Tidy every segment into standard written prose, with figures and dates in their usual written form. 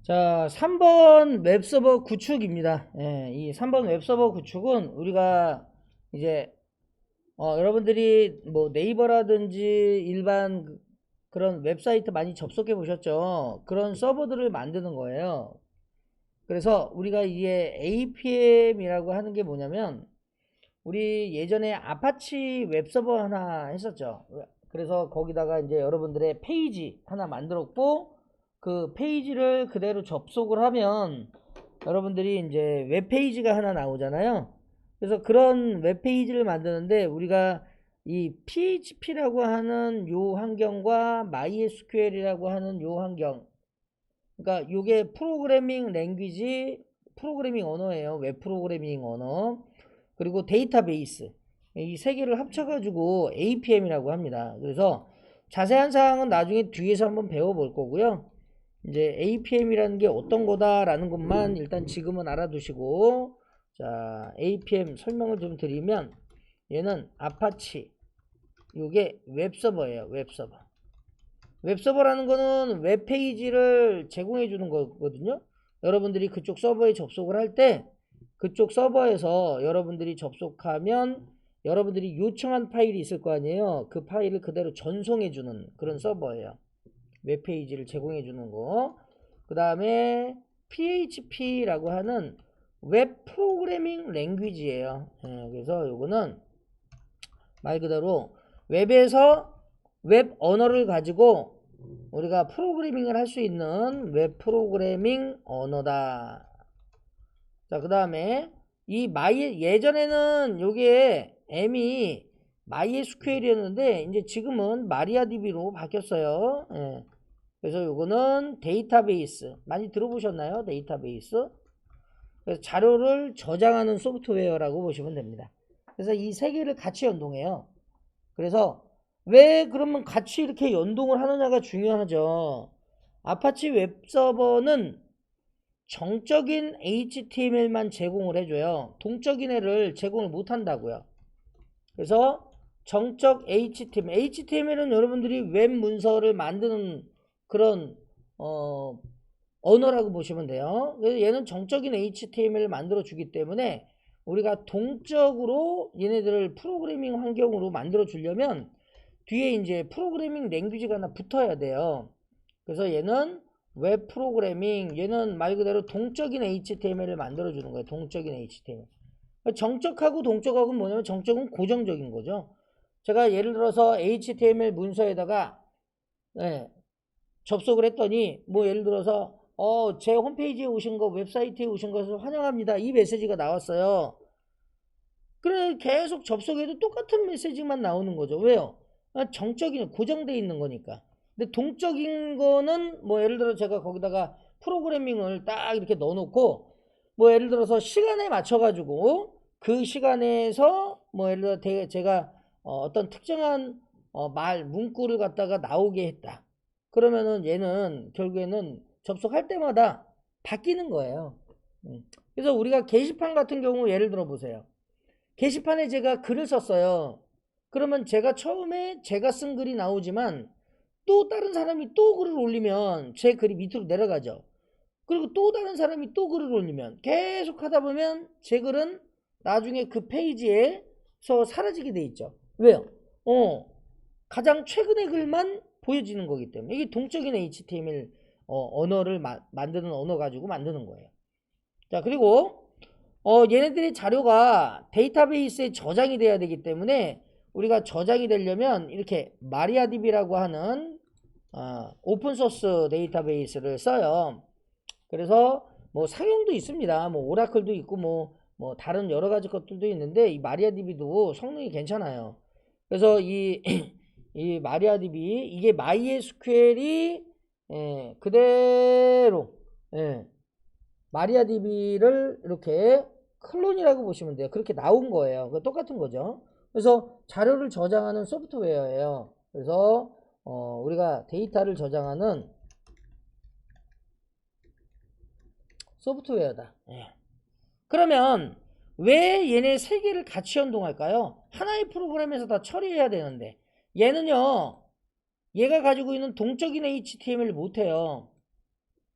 자, 3번 웹서버 구축입니다. 예, 이 3번 웹서버 구축은 우리가 이제 여러분들이 뭐 네이버라든지 일반 그런 웹사이트 많이 접속해 보셨죠? 그런 서버들을 만드는 거예요. 그래서 우리가 이게 APM이라고 하는 게 뭐냐면 우리 예전에 아파치 웹서버 하나 했었죠. 그래서 거기다가 이제 여러분들의 페이지 하나 만들었고 그 페이지를 그대로 접속을 하면 여러분들이 이제 웹페이지가 하나 나오잖아요. 그래서 그런 웹페이지를 만드는데 우리가 이 PHP라고 하는 요 환경과 MySQL이라고 하는 요 환경, 그러니까 요게 프로그래밍 랭귀지, 프로그래밍 언어예요. 웹 프로그래밍 언어. 그리고 데이터베이스. 이 세 개를 합쳐가지고 APM이라고 합니다. 그래서 자세한 사항은 나중에 뒤에서 한번 배워볼 거고요. 이제 APM이라는 게 어떤 거다라는 것만 일단 지금은 알아두시고, 자, APM 설명을 좀 드리면 얘는 아파치, 요게 웹서버예요. 웹서버. 웹서버라는 거는 웹페이지를 제공해 주는 거거든요. 여러분들이 그쪽 서버에 접속을 할 때 그쪽 서버에서 여러분들이 접속하면 여러분들이 요청한 파일이 있을 거 아니에요. 그 파일을 그대로 전송해 주는 그런 서버예요. 웹페이지를 제공해 주는 거. 그 다음에 PHP라고 하는 웹 프로그래밍 랭귀지예요. 그래서 요거는 말 그대로 웹에서 웹 언어를 가지고 우리가 프로그래밍을 할 수 있는 웹 프로그래밍 언어다. 자, 그 다음에 이 예전에는 요게 M이 MySQL이었는데 이제 지금은 마리아DB로 바뀌었어요. 그래서 요거는 데이터베이스 많이 들어보셨나요? 데이터베이스. 그래서 자료를 저장하는 소프트웨어라고 보시면 됩니다. 그래서 이 세 개를 같이 연동해요. 그래서 왜 그러면 같이 이렇게 연동을 하느냐가 중요하죠. 아파치 웹서버는 정적인 HTML만 제공을 해줘요. 동적인 애를 제공을 못한다고요. 그래서 정적 HTML은 여러분들이 웹 문서를 만드는 그런 언어라고 보시면 돼요. 그래서 얘는 정적인 HTML을 만들어 주기 때문에 우리가 동적으로 얘네들을 프로그래밍 환경으로 만들어 주려면 뒤에 이제 프로그래밍 랭귀지가 하나 붙어야 돼요. 그래서 얘는 웹 프로그래밍, 얘는 말 그대로 동적인 HTML을 만들어 주는 거예요. 동적인 HTML. 정적하고 동적하고 뭐냐면 정적은 고정적인 거죠. 제가 예를 들어서 HTML 문서에다가 접속을 했더니 뭐 예를 들어서 제 홈페이지에 오신 거, 웹사이트에 오신 것을 환영합니다. 이 메시지가 나왔어요. 그래 계속 접속해도 똑같은 메시지만 나오는 거죠. 왜요? 정적인 고정되어 있는 거니까. 근데 동적인 거는 뭐 예를 들어 제가 거기다가 프로그래밍을 딱 이렇게 넣어놓고 뭐 예를 들어서 시간에 맞춰가지고 그 시간에서 뭐 예를 들어 제가 어떤 특정한 말 문구를 갖다가 나오게 했다. 그러면은 얘는 결국에는 접속할 때마다 바뀌는 거예요. 그래서 우리가 게시판 같은 경우 예를 들어 보세요. 게시판에 제가 글을 썼어요. 그러면 제가 처음에 제가 쓴 글이 나오지만 또 다른 사람이 또 글을 올리면 제 글이 밑으로 내려가죠. 그리고 또 다른 사람이 또 글을 올리면 계속 하다 보면 제 글은 나중에 그 페이지에서 사라지게 돼 있죠. 왜요? 가장 최근의 글만 보여지는 거기 때문에 이게 동적인 HTML 언어를 만드는 언어 가지고 만드는 거예요. 자, 그리고 얘네들의 자료가 데이터베이스에 저장이 돼야 되기 때문에 우리가 저장이 되려면 이렇게 마리아DB라고 하는 오픈소스 데이터베이스를 써요. 그래서 뭐 상용도 있습니다. 뭐 오라클도 있고 뭐 다른 여러 가지 것들도 있는데 이 마리아DB도 성능이 괜찮아요. 그래서 이 이 마리아DB 이게 MySQL이 그대로 마리아DB를 이렇게 클론이라고 보시면 돼요. 그렇게 나온 거예요. 똑같은 거죠. 그래서 자료를 저장하는 소프트웨어예요. 그래서 우리가 데이터를 저장하는 소프트웨어다. 그러면 왜 얘네 세 개를 같이 연동할까요? 하나의 프로그램에서 다 처리해야 되는데 얘는요 얘가 가지고 있는 동적인 HTML을 못해요.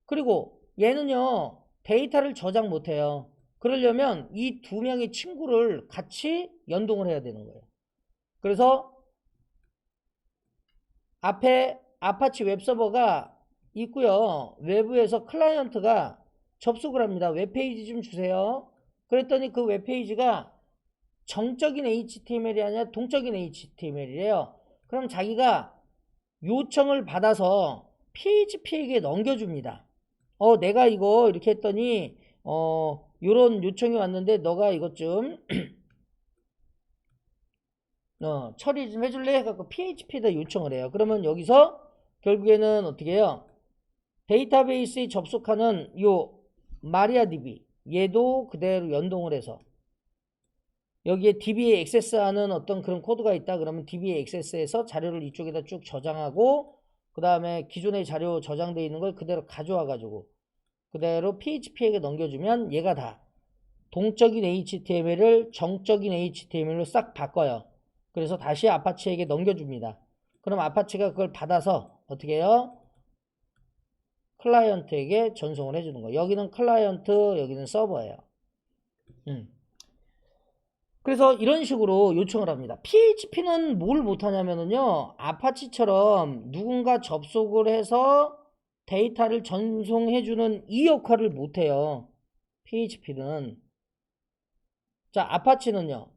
그리고 얘는요 데이터를 저장 못해요. 그러려면 이 두 명의 친구를 같이 연동을 해야 되는 거예요. 그래서 앞에 아파치 웹서버가 있고요. 외부에서 클라이언트가 접속을 합니다. 웹페이지 좀 주세요. 그랬더니 그 웹페이지가 정적인 HTML이 아니라 동적인 HTML이래요. 그럼 자기가 요청을 받아서 PHP에게 넘겨줍니다. 내가 이거 이렇게 했더니 요런 요청이 왔는데 너가 이것 좀 처리 좀 해줄래? 해갖고 PHP에다 요청을 해요. 그러면 여기서 결국에는 어떻게 해요? 데이터베이스에 접속하는 요 마리아DB 얘도 그대로 연동을 해서 여기에 DB에 액세스하는 어떤 그런 코드가 있다 그러면 DB에 액세스해서 자료를 이쪽에다 쭉 저장하고 그 다음에 기존의 자료 저장되어 있는 걸 그대로 가져와 가지고 그대로 PHP에게 넘겨주면 얘가 다 동적인 HTML을 정적인 HTML로 싹 바꿔요. 그래서 다시 아파치에게 넘겨줍니다. 그럼 아파치가 그걸 받아서 어떻게 해요? 클라이언트에게 전송을 해주는 거예요. 여기는 클라이언트, 여기는 서버예요. 그래서 이런 식으로 요청을 합니다. PHP는 뭘 못하냐면요. 아파치처럼 누군가 접속을 해서 데이터를 전송해주는 이 역할을 못해요. PHP는. 자, 아파치는요.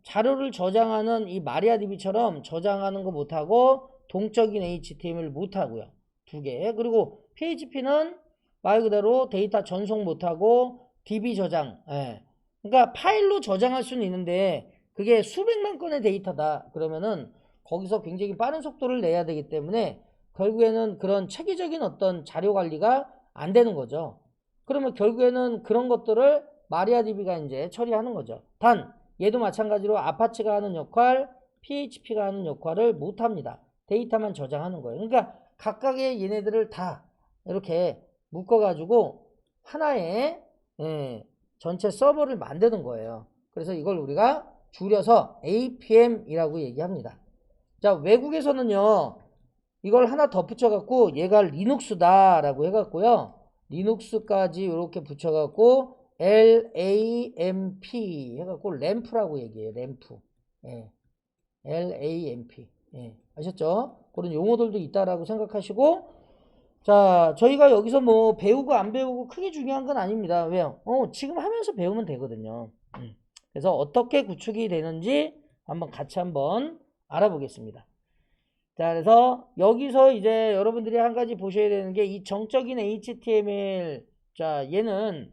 자료를 저장하는 이 마리아DB처럼 저장하는 거 못하고 동적인 HTML 못하고요. 두 개. 그리고 PHP는 말 그대로 데이터 전송 못하고 DB 저장. 예. 그러니까 파일로 저장할 수는 있는데 그게 수백만 건의 데이터다. 그러면은 거기서 굉장히 빠른 속도를 내야 되기 때문에 결국에는 그런 체계적인 어떤 자료 관리가 안 되는 거죠. 그러면 결국에는 그런 것들을 마리아DB가 이제 처리하는 거죠. 단 얘도 마찬가지로 아파치가 하는 역할, PHP가 하는 역할을 못합니다. 데이터만 저장하는 거예요. 그러니까 각각의 얘네들을 다 이렇게 묶어가지고 하나의 전체 서버를 만드는 거예요. 그래서 이걸 우리가 줄여서 APM이라고 얘기합니다. 자, 외국에서는요 이걸 하나 더 붙여갖고 얘가 리눅스다 라고 해갖고요 리눅스까지 이렇게 붙여갖고 LAMP 해갖고 램프라고 얘기해요. 램프. 예. LAMP. 예. 아셨죠? 그런 용어들도 있다라고 생각하시고 자, 저희가 여기서 뭐 배우고 안 배우고 크게 중요한 건 아닙니다. 왜요? 지금 하면서 배우면 되거든요. 그래서 어떻게 구축이 되는지 같이 한번 알아보겠습니다. 자, 그래서 여기서 이제 여러분들이 한 가지 보셔야 되는 게 이 정적인 HTML. 자, 얘는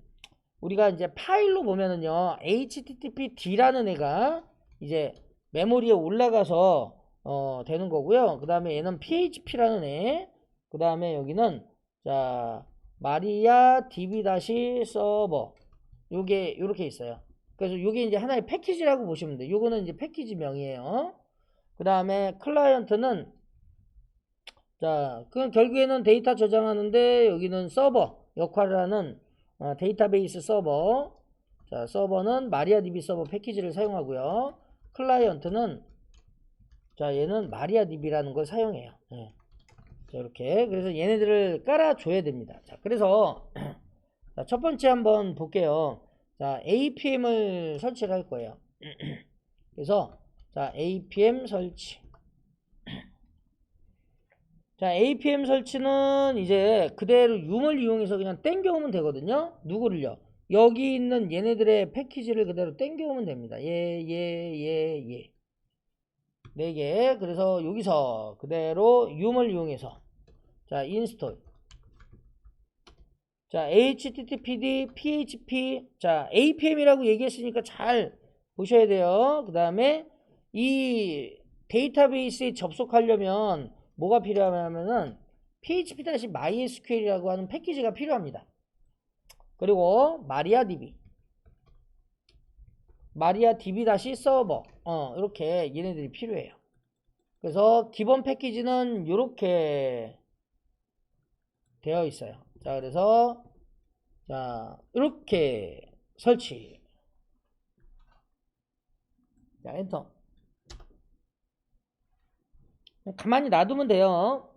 우리가 이제 파일로 보면은요, HTTPD라는 애가 이제 메모리에 올라가서 되는 거고요. 그 다음에 얘는 PHP라는 애. 그 다음에 여기는 자 마리아 DB 서버 요게 요렇게 있어요. 그래서 요게 이제 하나의 패키지라고 보시면 돼요. 요거는 이제 패키지명이에요. 그 다음에 클라이언트는 자 그건 결국에는 데이터 저장하는데 여기는 서버 역할을 하는 데이터베이스 서버. 자 서버는 마리아DB 서버 패키지를 사용하고요. 클라이언트는 자 얘는 마리아DB라는 걸 사용해요. 네. 자, 이렇게 그래서 얘네들을 깔아줘야 됩니다. 자 그래서 자, 첫 번째 한번 볼게요. 자 APM을 설치를 할 거예요. 그래서 자 APM 설치. 자 APM 설치는 이제 그대로 융을 이용해서 그냥 땡겨오면 되거든요. 누구를요? 여기 있는 얘네들의 패키지를 그대로 땡겨오면 됩니다. 얘 4개. 그래서 여기서 그대로 융을 이용해서 자 인스톨. 자 HTTPD PHP 자 APM이라고 얘기했으니까 잘 보셔야 돼요. 그 다음에 이 데이터베이스에 접속하려면 뭐가 필요하냐면은 php-mysql이라고 하는 패키지가 필요합니다. 그리고 마리아DB 마리아DB-서버 이렇게 얘네들이 필요해요. 그래서 기본 패키지는 이렇게 되어 있어요. 자 그래서 자 이렇게 설치. 자 엔터. 가만히 놔두면 돼요.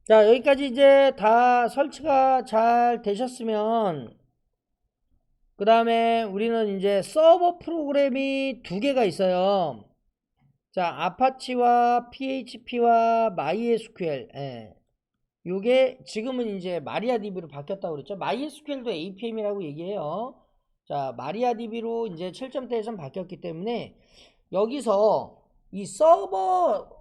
자, 여기까지 이제 다 설치가 잘 되셨으면 그 다음에 우리는 이제 서버 프로그램이 두 개가 있어요. 자, 아파치와 PHP와 MySQL. 예. 요게 지금은 이제 마리아DB로 바뀌었다고 그랬죠. MySQL도 APM이라고 얘기해요. 자, 마리아DB로 이제 7.0에선 바뀌었기 때문에 여기서 이 서버,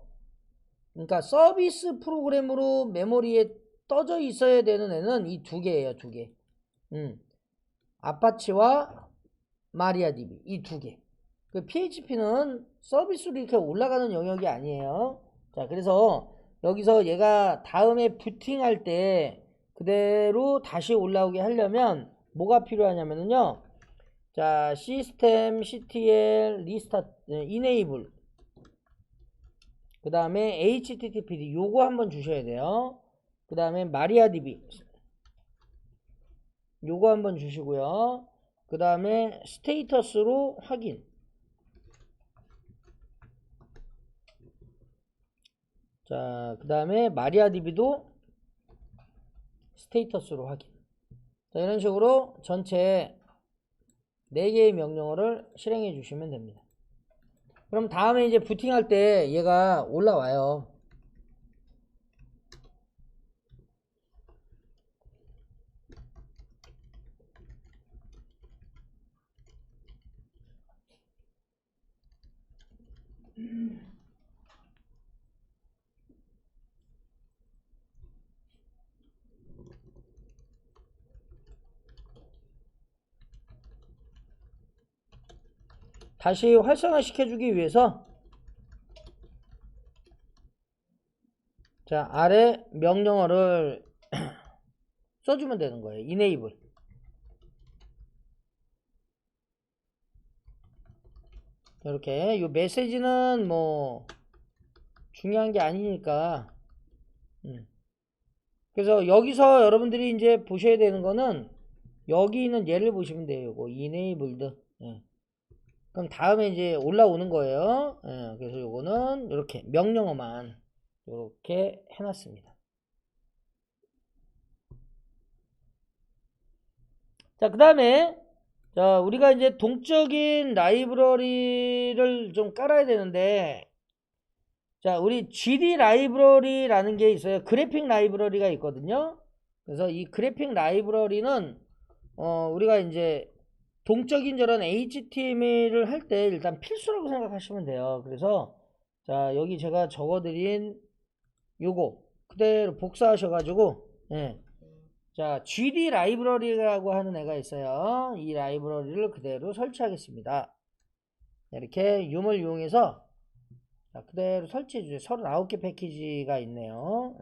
그러니까 서비스 프로그램으로 메모리에 떠져 있어야 되는 애는 이 두 개예요, 두 개. 아파치와 마리아DB 이 두 개. 그 PHP는 서비스로 이렇게 올라가는 영역이 아니에요. 자, 그래서 여기서 얘가 다음에 부팅할 때 그대로 다시 올라오게 하려면 뭐가 필요하냐면요. 자, 시스템 ctl 리스타트 이네이블 그 다음에 httpd 요거 한번 주셔야 돼요. 그 다음에 마리아DB 요거 한번 주시고요. 그 다음에 스테이터스로 확인. 자, 그 다음에 마리아DB도 스테이터스로 확인. 자, 이런 식으로 전체 4개의 명령어를 실행해 주시면 됩니다. 그럼 다음에 이제 부팅할 때 얘가 올라와요. 다시 활성화 시켜주기 위해서 자, 아래 명령어를 써주면 되는 거예요. enable. 이렇게 이 메시지는 뭐 중요한 게 아니니까. 그래서 여기서 여러분들이 이제 보셔야 되는 거는 여기 있는 얘를 보시면 돼요. 요거 enabled. 예. 그럼 다음에 이제 올라오는 거예요. 예. 그래서 요거는 이렇게 명령어만 이렇게 해놨습니다. 자, 그 다음에 자, 우리가 이제 동적인 라이브러리를 좀 깔아야 되는데, 자, 우리 GD 라이브러리라는 게 있어요. 그래픽 라이브러리가 있거든요. 그래서 이 그래픽 라이브러리는 우리가 이제 동적인 저런 HTML을 할 때 일단 필수라고 생각하시면 돼요. 그래서 자, 여기 제가 적어드린 요거 그대로 복사하셔가지고, 예. 자, GD 라이브러리라고 하는 애가 있어요. 이 라이브러리를 그대로 설치하겠습니다. 이렇게 유물 이용해서 자, 그대로 설치해 주세요. 39개 패키지가 있네요.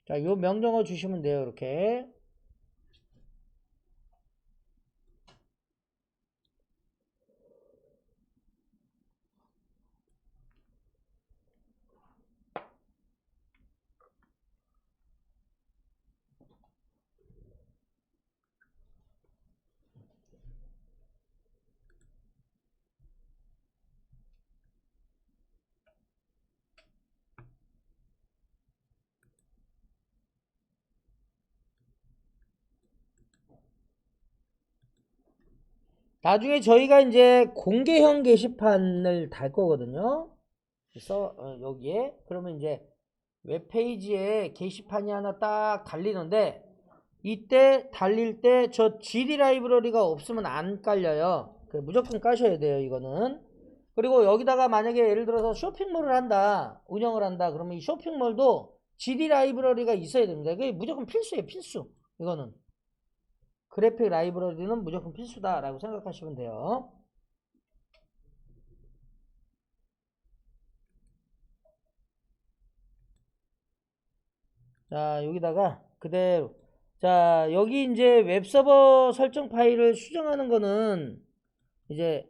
자, 요 명령어 주시면 돼요. 이렇게. 나중에 저희가 이제 공개형 게시판을 달 거거든요. 그래서 여기에 그러면 이제 웹페이지에 게시판이 하나 딱 달리는데, 이때 달릴 때 저 GD 라이브러리가 없으면 안 깔려요. 무조건 까셔야 돼요, 이거는. 그리고 여기다가 만약에 예를 들어서 쇼핑몰을 한다, 운영을 한다, 그러면 이 쇼핑몰도 GD 라이브러리가 있어야 됩니다. 그게 무조건 필수예요, 필수. 이거는. 그래픽 라이브러리는 무조건 필수다라고 생각하시면 돼요. 자, 여기다가 그대로. 자, 여기 이제 웹서버 설정 파일을 수정하는 거는 이제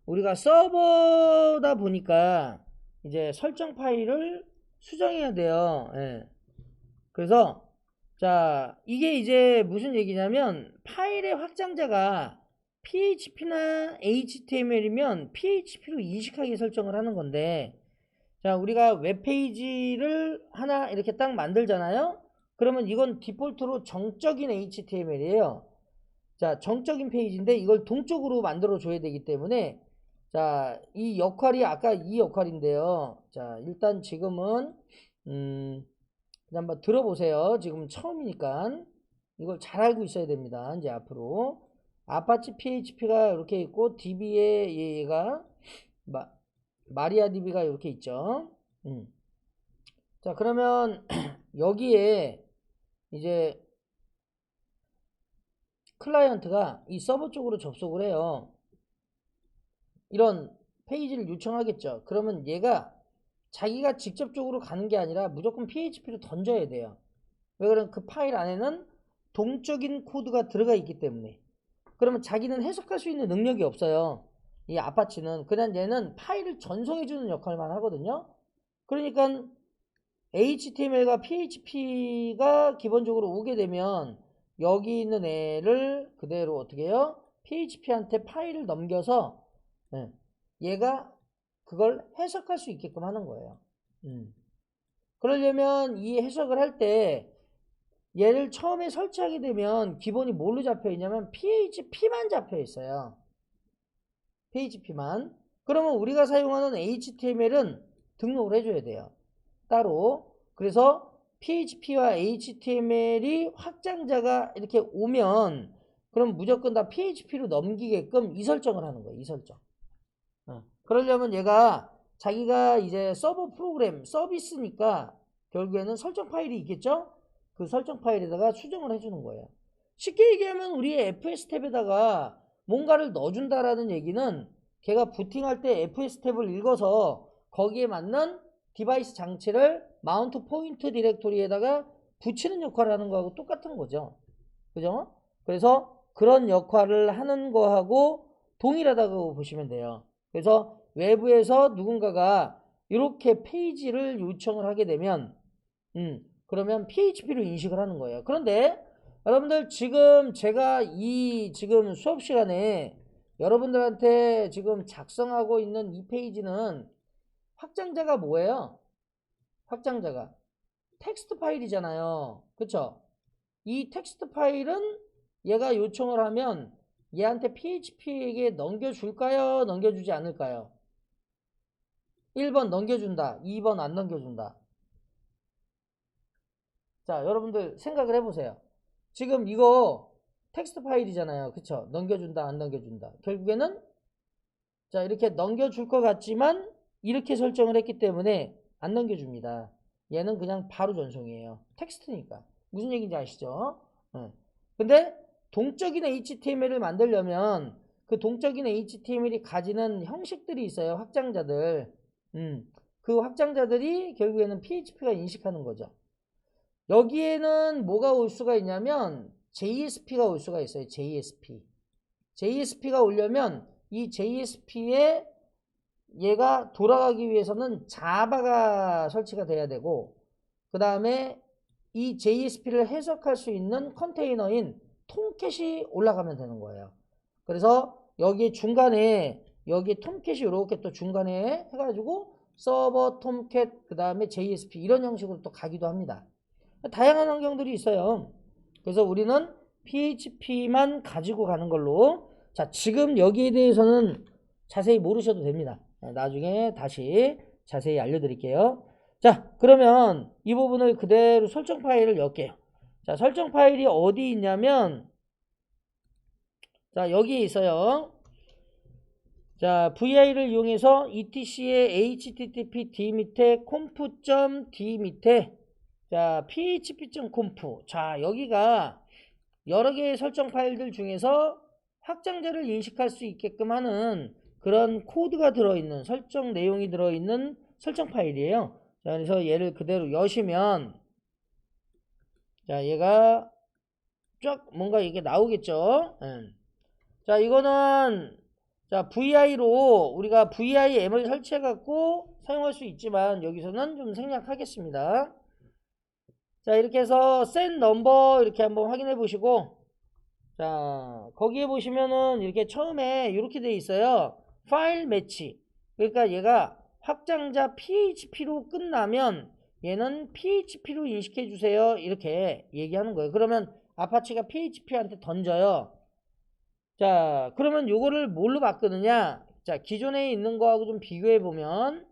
우리가 서버다 보니까 이제 설정 파일을 수정해야 돼요. 예. 그래서 자, 이게 이제 무슨 얘기냐면 파일의 확장자가 PHP나 HTML이면 PHP로 이식하게 설정을 하는 건데, 자, 우리가 웹페이지를 하나 이렇게 딱 만들잖아요. 그러면 이건 디폴트로 정적인 HTML이에요. 자, 정적인 페이지인데 이걸 동적으로 만들어 줘야 되기 때문에, 자, 이 역할이 아까 이 역할인데요. 자, 일단 지금은 그냥 한번 들어보세요. 지금 처음이니까 이걸 잘 알고 있어야 됩니다. 이제 앞으로 아파치 PHP가 이렇게 있고, DB에 얘가 마리아DB가 이렇게 있죠. 자, 그러면 여기에 이제 클라이언트가 이 서버 쪽으로 접속을 해요. 이런 페이지를 요청하겠죠. 그러면 얘가 자기가 직접적으로 가는 게 아니라 무조건 PHP를 던져야 돼요. 왜 그러면 그 파일 안에는 동적인 코드가 들어가 있기 때문에. 그러면 자기는 해석할 수 있는 능력이 없어요. 이 아파치는. 그냥 얘는 파일을 전송해주는 역할만 하거든요. 그러니까 HTML과 PHP가 기본적으로 오게 되면 여기 있는 애를 그대로 어떻게 해요? PHP한테 파일을 넘겨서 얘가 그걸 해석할 수 있게끔 하는 거예요. 그러려면 이 해석을 할 때 얘를 처음에 설치하게 되면 기본이 뭘로 잡혀 있냐면 PHP만 잡혀 있어요. PHP만. 그러면 우리가 사용하는 HTML은 등록을 해줘야 돼요. 따로. 그래서 PHP와 HTML이 확장자가 이렇게 오면 그럼 무조건 다 PHP로 넘기게끔 이 설정을 하는 거예요. 이 설정. 그러려면 얘가 자기가 이제 서버 프로그램 서비스니까 결국에는 설정 파일이 있겠죠. 그 설정 파일에다가 수정을 해주는 거예요. 쉽게 얘기하면 우리의 FS 탭에다가 뭔가를 넣어준다라는 얘기는 걔가 부팅할 때 FS 탭을 읽어서 거기에 맞는 디바이스 장치를 마운트 포인트 디렉토리에다가 붙이는 역할을 하는 거하고 똑같은 거죠. 그죠? 그래서 그런 역할을 하는 거하고 동일하다고 보시면 돼요. 그래서 외부에서 누군가가 이렇게 페이지를 요청을 하게 되면 그러면 PHP로 인식을 하는 거예요. 그런데 여러분들 지금 제가 이 지금 수업 시간에 여러분들한테 지금 작성하고 있는 이 페이지는 확장자가 뭐예요? 확장자가 텍스트 파일이잖아요. 그쵸? 이 텍스트 파일은 얘가 요청을 하면 얘한테 PHP에게 넘겨줄까요? 넘겨주지 않을까요? 1번 넘겨준다. 2번 안 넘겨준다. 자, 여러분들 생각을 해보세요. 지금 이거 텍스트 파일이잖아요. 그쵸? 넘겨준다, 안 넘겨준다. 결국에는 자, 이렇게 넘겨줄 것 같지만 이렇게 설정을 했기 때문에 안 넘겨줍니다. 얘는 그냥 바로 전송이에요. 텍스트니까. 무슨 얘기인지 아시죠? 근데 동적인 HTML을 만들려면 그 동적인 HTML이 가지는 형식들이 있어요. 확장자들. 그 확장자들이 결국에는 PHP가 인식하는 거죠. 여기에는 뭐가 올 수가 있냐면 JSP가 올 수가 있어요. JSP. JSP가 오려면 이 JSP에 얘가 돌아가기 위해서는 자바가 설치가 돼야 되고, 그 다음에 이 JSP를 해석할 수 있는 컨테이너인 톰캣이 올라가면 되는 거예요. 그래서 여기 중간에 여기 톰캣이 이렇게 또 중간에 해가지고 서버 톰캣 그 다음에 JSP 이런 형식으로 또 가기도 합니다. 다양한 환경들이 있어요. 그래서 우리는 PHP만 가지고 가는 걸로. 자, 지금 여기에 대해서는 자세히 모르셔도 됩니다. 나중에 다시 자세히 알려드릴게요. 자, 그러면 이 부분을 그대로 설정 파일을 엮게요. 자, 설정 파일이 어디 있냐면, 자, 여기 있어요. 자, VI를 이용해서 etc의 http d 밑에 conf.d 밑에 자, php.conf. 자, 여기가 여러 개의 설정 파일들 중에서 확장자를 인식할 수 있게끔 하는 그런 코드가 들어있는 설정 내용이 들어있는 설정 파일이에요. 자, 그래서 얘를 그대로 여시면 자, 얘가 쫙 뭔가 이게 나오겠죠. 자, 이거는 자, VI로 우리가 VIM을 설치해 갖고 사용할 수 있지만 여기서는 좀 생략하겠습니다. 자, 이렇게 해서 set number 이렇게 한번 확인해 보시고, 자, 거기에 보시면은 이렇게 처음에 이렇게 돼 있어요. 파일 매치. 그러니까 얘가 확장자 PHP로 끝나면 얘는 PHP로 인식해 주세요. 이렇게 얘기하는 거예요. 그러면 아파치가 PHP한테 던져요. 자, 그러면 요거를 뭘로 바꾸느냐? 자, 기존에 있는 거하고 좀 비교해 보면,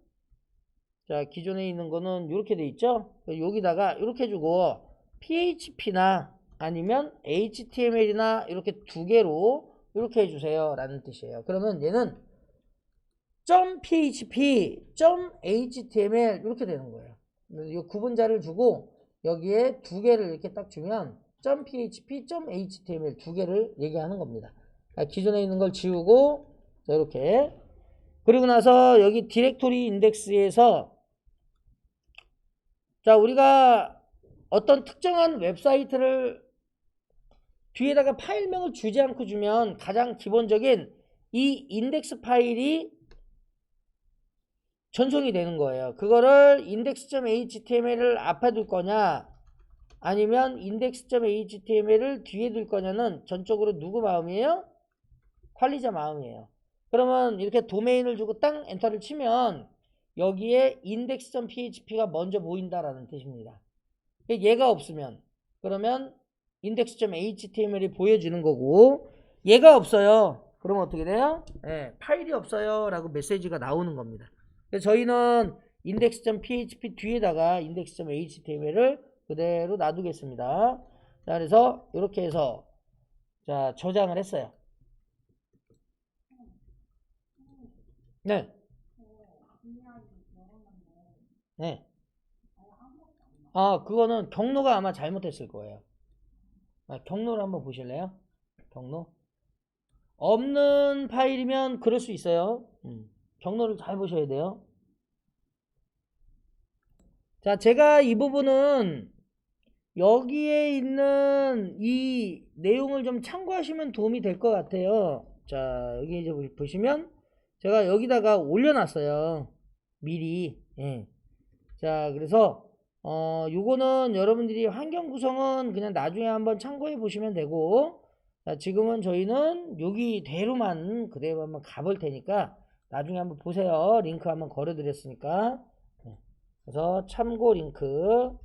자, 기존에 있는 거는 이렇게 돼 있죠? 여기다가 이렇게 주고 PHP나 아니면 HTML이나 이렇게 두 개로 이렇게 해주세요 라는 뜻이에요. 그러면 얘는 .php, .html 이렇게 되는 거예요. 이 구분자를 주고 여기에 두 개를 이렇게 딱 주면 .php, .html 두 개를 얘기하는 겁니다. 기존에 있는 걸 지우고 자, 이렇게 그리고 나서 여기 디렉토리 인덱스에서 자, 우리가 어떤 특정한 웹사이트를 뒤에다가 파일명을 주지 않고 주면 가장 기본적인 이 인덱스 파일이 전송이 되는 거예요. 그거를 index.html을 앞에 둘 거냐 아니면 index.html을 뒤에 둘 거냐는 전적으로 누구 마음이에요? 관리자 마음이에요. 그러면 이렇게 도메인을 주고 땅 엔터를 치면 여기에 index.php가 먼저 보인다라는 뜻입니다. 얘가 없으면 그러면 index.html이 보여지는 거고 얘가 없어요. 그러면 어떻게 돼요? 네, 파일이 없어요 라고 메시지가 나오는 겁니다. 그래서 저희는 index.php 뒤에다가 index.html을 그대로 놔두겠습니다. 자, 그래서 이렇게 해서 자, 저장을 했어요. 네. 네. 아, 그거는 경로가 아마 잘못했을 거예요. 경로를 한번 보실래요? 경로. 없는 파일이면 그럴 수 있어요. 경로를 잘 보셔야 돼요. 자, 제가 이 부분은 여기에 있는 이 내용을 좀 참고하시면 도움이 될 것 같아요. 자, 여기 이제 보시면 제가 여기다가 올려놨어요. 미리. 예. 자, 그래서 요거는 여러분들이 환경 구성은 그냥 나중에 한번 참고해 보시면 되고, 자, 지금은 저희는 여기대로만 그대로 한번 가볼 테니까 나중에 한번 보세요. 링크 한번 걸어 드렸으니까. 그래서 참고 링크.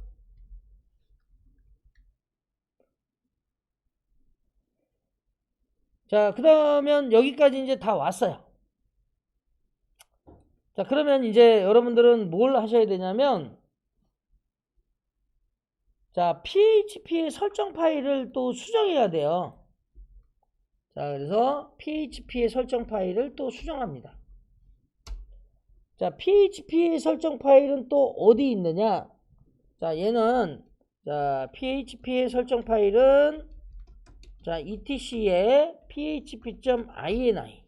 자, 그러면 여기까지 이제 다 왔어요. 자, 그러면 이제 여러분들은 뭘 하셔야 되냐면, 자, PHP의 설정 파일을 또 수정해야 돼요. 자, 그래서 PHP의 설정 파일을 또 수정합니다. 자, PHP의 설정 파일은 또 어디 있느냐? 자, 얘는 자, PHP의 설정 파일은 자, etc의 php.ini.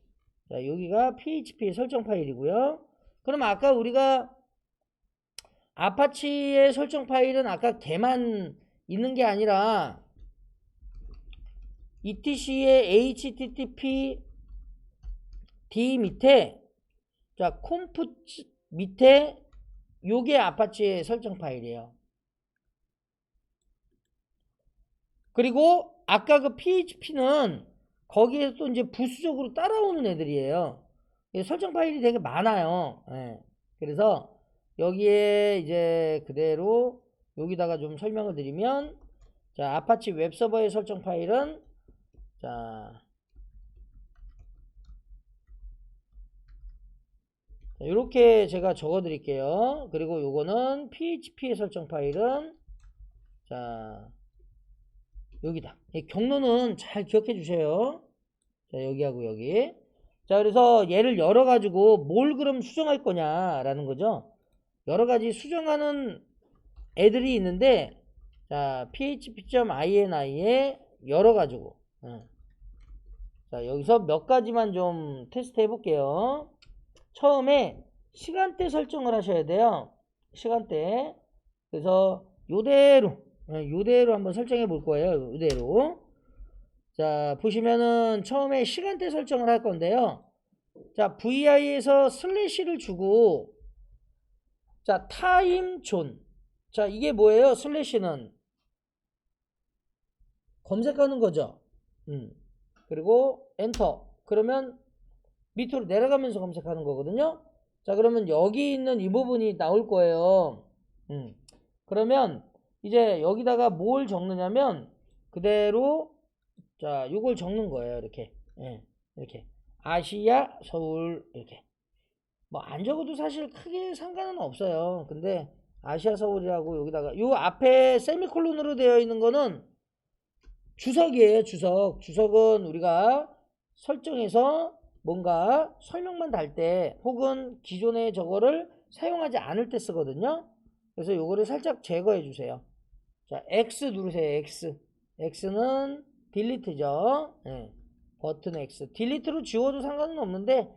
자, 여기가 PHP의 설정 파일이고요. 그럼 아까 우리가 아파치의 설정 파일은 아까 걔만 있는 게 아니라 etc의 http d 밑에 자, 콤프 밑에 요게 아파치의 설정 파일이에요. 그리고 아까 그 PHP는 거기에서 또 이제 부수적으로 따라오는 애들이에요. 설정 파일이 되게 많아요. 예. 그래서 여기에 이제 그대로 여기다가 좀 설명을 드리면 자, 아파치 웹서버의 설정 파일은 자, 이렇게 제가 적어 드릴게요. 그리고 요거는 PHP의 설정 파일은 자, 여기다. 경로는 잘 기억해 주세요. 자, 여기하고 여기. 자, 그래서 얘를 열어가지고 뭘 그럼 수정할 거냐라는 거죠. 여러 가지 수정하는 애들이 있는데, 자, php.ini에 열어가지고. 자, 여기서 몇 가지만 좀 테스트 해볼게요. 처음에 시간대 설정을 하셔야 돼요. 시간대. 그래서 요대로 한번 설정해 볼 거예요. 요대로. 자, 보시면은 처음에 시간대 설정을 할 건데요. 자, VI에서 슬래시를 주고 자, 타임존. 자, 이게 뭐예요? 슬래시는 검색하는 거죠. 그리고 엔터. 그러면 밑으로 내려가면서 검색하는 거거든요. 자, 그러면 여기 있는 이 부분이 나올 거예요. 그러면 이제 여기다가 뭘 적느냐면 그대로 자, 요걸 적는 거예요. 이렇게. 예, 이렇게. 아시아 서울 이렇게. 뭐 안 적어도 사실 크게 상관은 없어요. 근데 아시아 서울이라고 여기다가 요 앞에 세미콜론으로 되어 있는 거는 주석이에요. 주석은 우리가 설정해서 뭔가 설명만 달 때 혹은 기존에 저거를 사용하지 않을 때 쓰거든요. 그래서 요거를 살짝 제거해 주세요. 자, X 누르세요. X는 딜리트죠. 예, 버튼 X. 딜리트로 지워도 상관은 없는데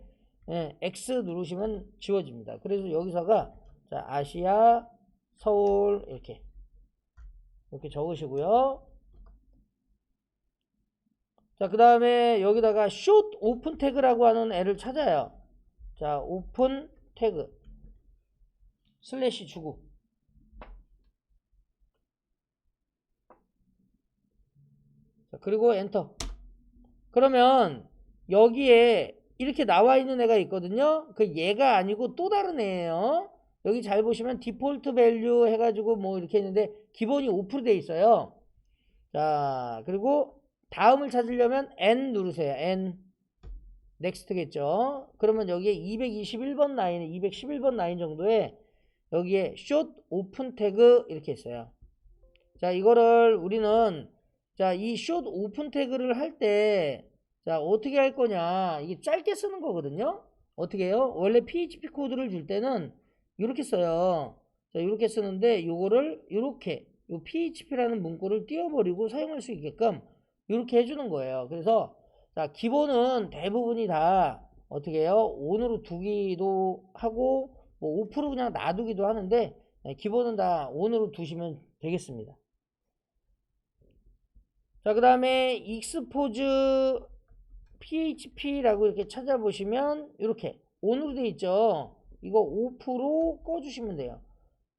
예, X 누르시면 지워집니다. 그래서 여기서가 자, 아시아 서울 이렇게 적으시고요. 자, 그 다음에 여기다가 숏 오픈 태그라고 하는 애를 찾아요. 자, 오픈 태그 슬래시 주고 자, 그리고 엔터. 그러면 여기에 이렇게 나와 있는 애가 있거든요. 그 얘가 아니고 또 다른 애예요. 여기 잘 보시면 디폴트 밸류 해가지고 뭐 이렇게 있는데 기본이 5% 돼 있어요. 자, 그리고 다음을 찾으려면 N 누르세요. N. 넥스트겠죠. 그러면 여기에 221번 라인에 211번 라인 정도에 여기에 숏 오픈 태그 이렇게 있어요. 자, 이거를 우리는 자, 이 숏 오픈 태그를 할 때 자, 어떻게 할 거냐. 이게 짧게 쓰는 거거든요. 어떻게 해요? 원래 PHP 코드를 줄 때는 이렇게 써요. 자, 이렇게 쓰는데 요거를 이렇게 요 PHP라는 문구를 띄워버리고 사용할 수 있게끔 이렇게 해주는 거예요. 그래서 자, 기본은 대부분이 다 어떻게 해요? 온으로 두기도 하고 뭐 5% 그냥 놔두기도 하는데 기본은 다 온으로 두시면 되겠습니다. 자, 그 다음에 익스포즈 php라고 이렇게 찾아보시면 이렇게 온으로 되어 있죠. 이거 5% 꺼주시면 돼요.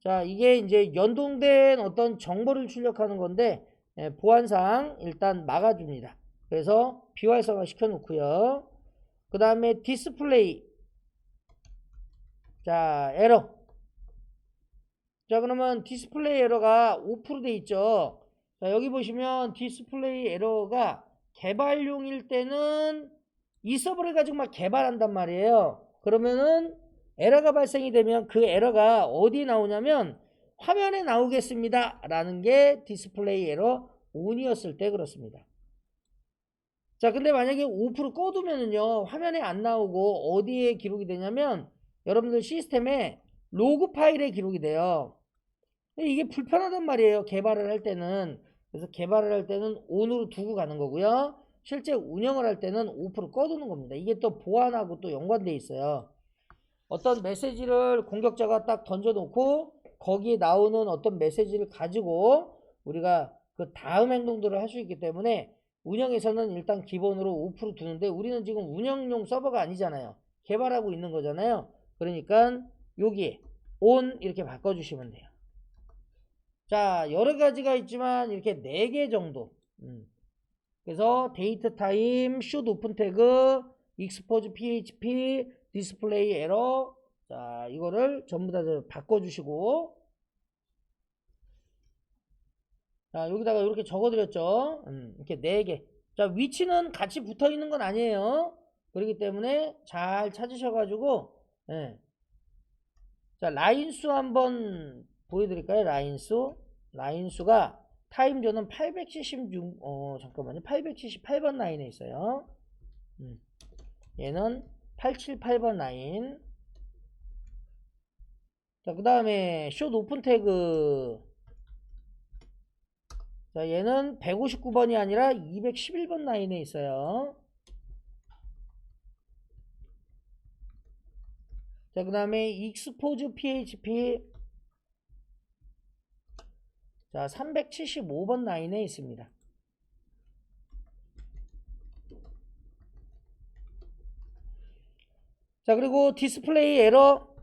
자, 이게 이제 연동된 어떤 정보를 출력하는 건데 보안상 일단 막아줍니다. 그래서 비활성화 시켜 놓고요. 그 다음에 디스플레이 자, 에러. 자, 그러면 디스플레이 에러가 5%돼 있죠. 자, 여기 보시면 디스플레이 에러가 개발용일 때는 이 서버를 가지고 막 개발한단 말이에요. 그러면은 에러가 발생이 되면 그 에러가 어디에 나오냐면 화면에 나오겠습니다 라는 게 디스플레이 에러 ON이었을 때 그렇습니다. 자, 근데 만약에 5% 꺼두면은요 화면에 안 나오고 어디에 기록이 되냐면 여러분들 시스템에 로그 파일에 기록이 돼요. 이게 불편하단 말이에요. 개발을 할 때는. 그래서 개발을 할 때는 ON으로 두고 가는 거고요. 실제 운영을 할 때는 5% 꺼두는 겁니다. 이게 또 보안하고 또 연관되어 있어요. 어떤 메시지를 공격자가 딱 던져놓고 거기에 나오는 어떤 메시지를 가지고 우리가 그 다음 행동들을 할 수 있기 때문에 운영에서는 일단 기본으로 5% 두는데 우리는 지금 운영용 서버가 아니잖아요. 개발하고 있는 거잖아요. 그러니까 여기에 ON 이렇게 바꿔주시면 돼요. 자, 여러 가지가 있지만 이렇게 4개 정도. 그래서 데이트 타임, 숏 오픈 태그, 익스포즈 PHP, 디스플레이 에러. 자, 이거를 전부 다 바꿔주시고. 자, 여기다가 이렇게 적어드렸죠. 이렇게 4개. 자, 위치는 같이 붙어 있는 건 아니에요. 그렇기 때문에 잘 찾으셔가지고, 예. 자, 라인 수 한번 보여드릴까요? 라인 수가 타임존은 876 잠깐만요. 878번 라인에 있어요. 얘는 878번 라인. 자, 그 다음에 숏 오픈 태그. 자, 얘는 159번이 아니라 211번 라인에 있어요. 자, 그 다음에 익스포즈 PHP. 자, 375번 라인에 있습니다. 자, 그리고 디스플레이 에러.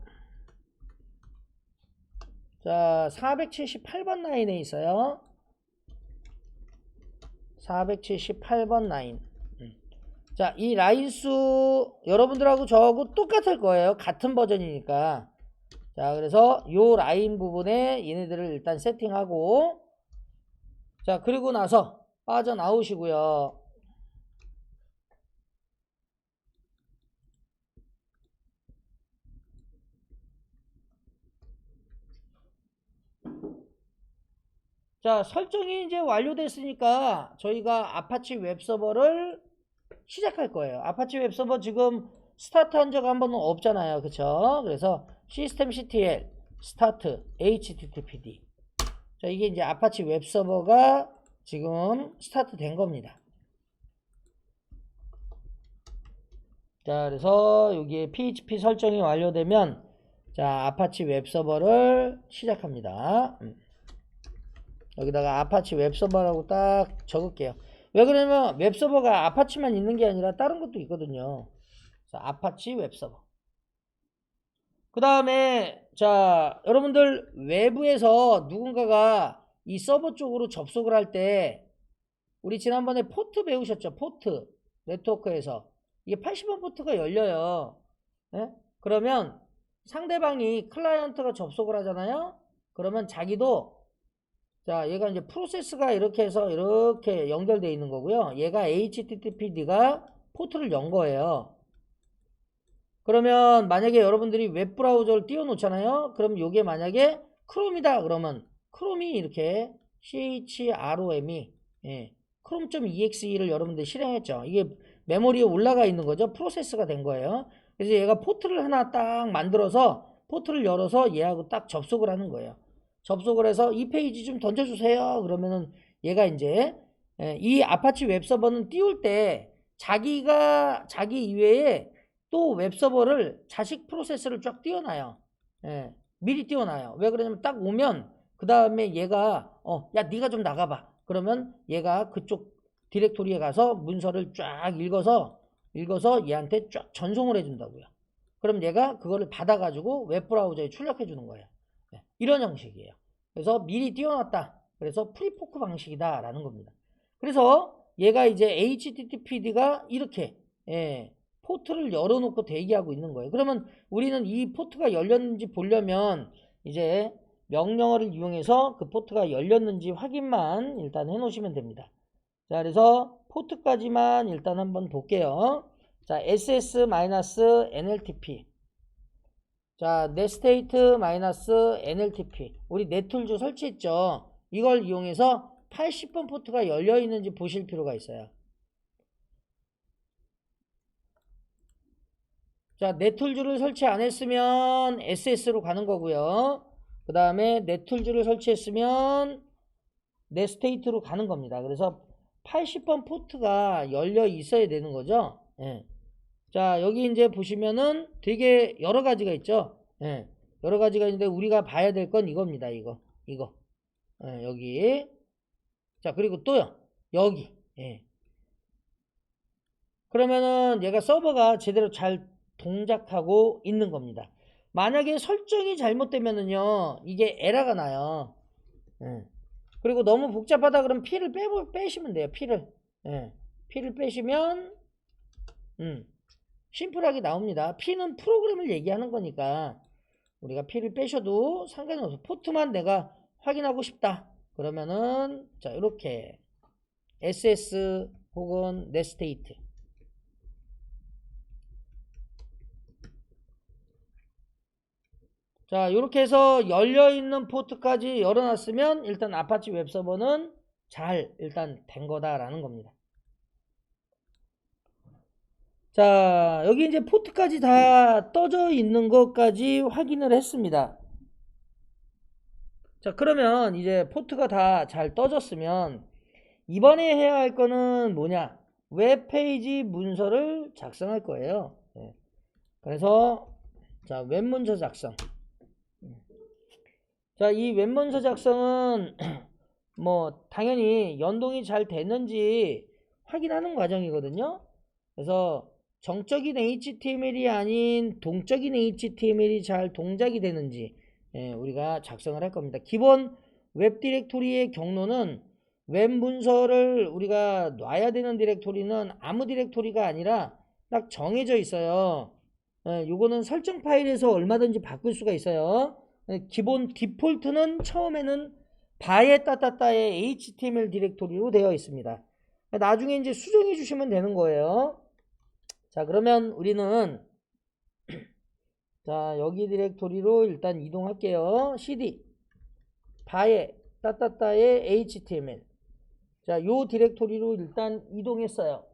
자, 478번 라인에 있어요. 478번 라인. 자, 이 라인 수 여러분들하고 저하고 똑같을 거예요. 같은 버전이니까. 자, 그래서 요 라인 부분에 얘네들을 일단 세팅하고, 자, 그리고 나서 빠져나오시고요. 자, 설정이 이제 완료됐으니까 저희가 아파치 웹서버를 시작할 거예요. 아파치 웹서버 지금 스타트 한 적 한 번은 없잖아요. 그쵸? 그래서 시스템 CTL 스타트 HTTPD. 자, 이게 이제 아파치 웹서버가 지금 스타트 된 겁니다. 자, 그래서 여기에 PHP 설정이 완료되면 자, 아파치 웹서버를 시작합니다. 여기다가 아파치 웹서버라고 딱 적을게요. 왜 그러냐면 웹서버가 아파치만 있는 게 아니라 다른 것도 있거든요. 자, 아파치 웹서버. 그 다음에 자, 여러분들 외부에서 누군가가 이 서버 쪽으로 접속을 할 때 우리 지난번에 포트 배우셨죠? 포트 네트워크에서 이게 80번 포트가 열려요. 네? 그러면 상대방이 클라이언트가 접속을 하잖아요. 그러면 자기도 자, 얘가 이제 프로세스가 이렇게 해서 이렇게 연결되어 있는 거고요. 얘가 HTTPD가 포트를 연 거예요. 그러면 만약에 여러분들이 웹브라우저를 띄워놓잖아요. 그럼 이게 만약에 크롬이다 그러면 크롬이 이렇게 CHROM이 크롬.exe를 여러분들이 실행했죠. 이게 메모리에 올라가 있는 거죠. 프로세스가 된 거예요. 그래서 얘가 포트를 하나 딱 만들어서 포트를 열어서 얘하고 딱 접속을 하는 거예요. 접속을 해서 이 페이지 좀 던져주세요. 그러면은 얘가 이제 이 아파치 웹서버는 띄울 때 자기 이외에 또 웹서버를 자식 프로세스를 쫙 띄워놔요. 미리 띄워놔요. 왜 그러냐면 딱 오면 그 다음에 얘가 야 네가 좀 나가봐. 그러면 얘가 그쪽 디렉토리에 가서 문서를 쫙 읽어서 얘한테 쫙 전송을 해준다고요. 그럼 얘가 그거를 받아가지고 웹브라우저에 출력해 주는 거예요. 이런 형식이에요. 그래서 미리 띄워놨다. 그래서 프리포크 방식이다 라는 겁니다. 그래서 얘가 이제 HTTPD가 이렇게 포트를 열어놓고 대기하고 있는 거예요. 그러면 우리는 이 포트가 열렸는지 보려면 이제 명령어를 이용해서 그 포트가 열렸는지 확인만 일단 해놓으시면 됩니다. 자, 그래서 포트까지만 일단 한번 볼게요. 자, ss-nltp. 자, netstate-nltp. 우리 네툴즈 설치했죠. 이걸 이용해서 80번 포트가 열려 있는지 보실 필요가 있어요. 자, 네툴즈를 설치 안 했으면 SS로 가는 거고요. 그 다음에 네툴즈를 설치했으면 넷스테이트로 가는 겁니다. 그래서 80번 포트가 열려 있어야 되는 거죠. 자, 여기 이제 보시면은 되게 여러 가지가 있죠. 여러 가지가 있는데 우리가 봐야 될 건 이겁니다. 이거. 여기. 자, 그리고 또요. 여기. 그러면은 얘가 서버가 제대로 잘 동작하고 있는 겁니다. 만약에 설정이 잘못되면은요, 이게 에러가 나요. 그리고 너무 복잡하다 그러면 P를 빼시면 돼요. P를. P를 빼시면, 심플하게 나옵니다. P는 프로그램을 얘기하는 거니까, 우리가 P를 빼셔도 상관이 없어. 포트만 내가 확인하고 싶다. 그러면은, 자, 이렇게, SS 혹은 넷스테이트. 자, 이렇게 해서 열려있는 포트까지 열어놨으면 일단 아파치 웹서버는 잘 일단 된 거다라는 겁니다. 자, 여기 이제 포트까지 다 떠져 있는 것까지 확인을 했습니다. 자, 그러면 이제 포트가 다 잘 떠졌으면 이번에 해야 할 거는 뭐냐? 웹페이지 문서를 작성할 거예요. 그래서 자, 웹문서 작성. 자, 이 웹문서 작성은 뭐 당연히 연동이 잘 되는지 확인하는 과정이거든요. 그래서 정적인 HTML이 아닌 동적인 HTML이 잘 동작이 되는지 우리가 작성을 할 겁니다. 기본 웹 디렉토리의 경로는 웹 문서를 우리가 놔야 되는 디렉토리는 아무 디렉토리가 아니라 딱 정해져 있어요. 요거는 설정 파일에서 얼마든지 바꿀 수가 있어요. 기본 디폴트는 처음에는 바에 따따따의 HTML 디렉토리로 되어 있습니다. 나중에 이제 수정해 주시면 되는 거예요. 자, 그러면 우리는 자, 여기 디렉토리로 일단 이동할게요. cd 바에 따따따의 HTML. 자, 요 디렉토리로 일단 이동했어요.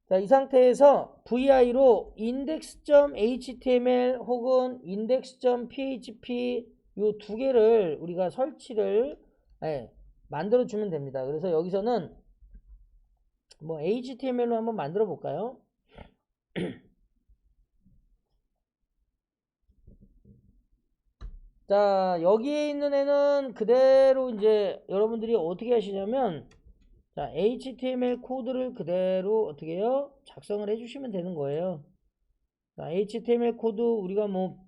자, 이 상태에서 vi로 index.html 혹은 index.php 요 두 개를 우리가 설치를 만들어 주면 됩니다. 그래서 여기서는 뭐 html로 한번 만들어 볼까요? 자, 여기에 있는 애는 그대로 이제 여러분들이 어떻게 하시냐면, 자, HTML 코드를 그대로 어떻게 해요? 작성을 해주시면 되는 거예요. 자, HTML 코드 우리가 뭐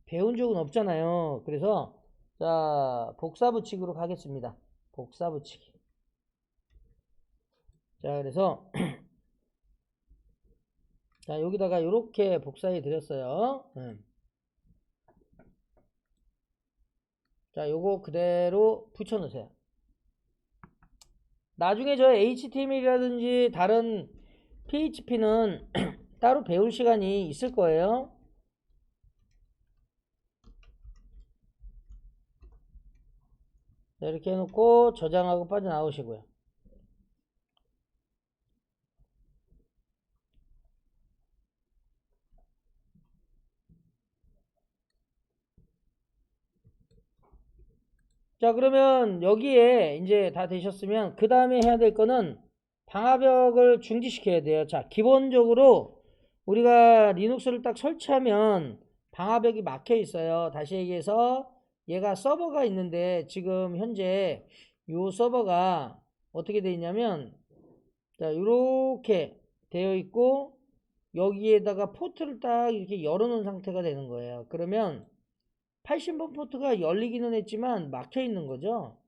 배운 적은 없잖아요. 그래서 자, 복사 붙이기로 가겠습니다. 복사 붙이기. 자, 그래서 자, 여기다가 이렇게 복사해 드렸어요. 자, 요거 그대로 붙여 놓으세요. 나중에 저 HTML이라든지 다른 PHP는 따로 배울 시간이 있을 거예요. 자, 이렇게 해놓고 저장하고 빠져나오시고요. 자, 그러면 여기에 이제 다 되셨으면 그 다음에 해야 될 거는 방화벽을 중지시켜야 돼요. 자, 기본적으로 우리가 리눅스를 딱 설치하면 방화벽이 막혀 있어요. 다시 얘기해서 얘가 서버가 있는데 지금 현재 요 서버가 어떻게 되어 있냐면 자, 이렇게 되어 있고 여기에다가 포트를 딱 이렇게 열어 놓은 상태가 되는 거예요. 그러면 80번 포트가 열리기는 했지만 막혀 있는 거죠.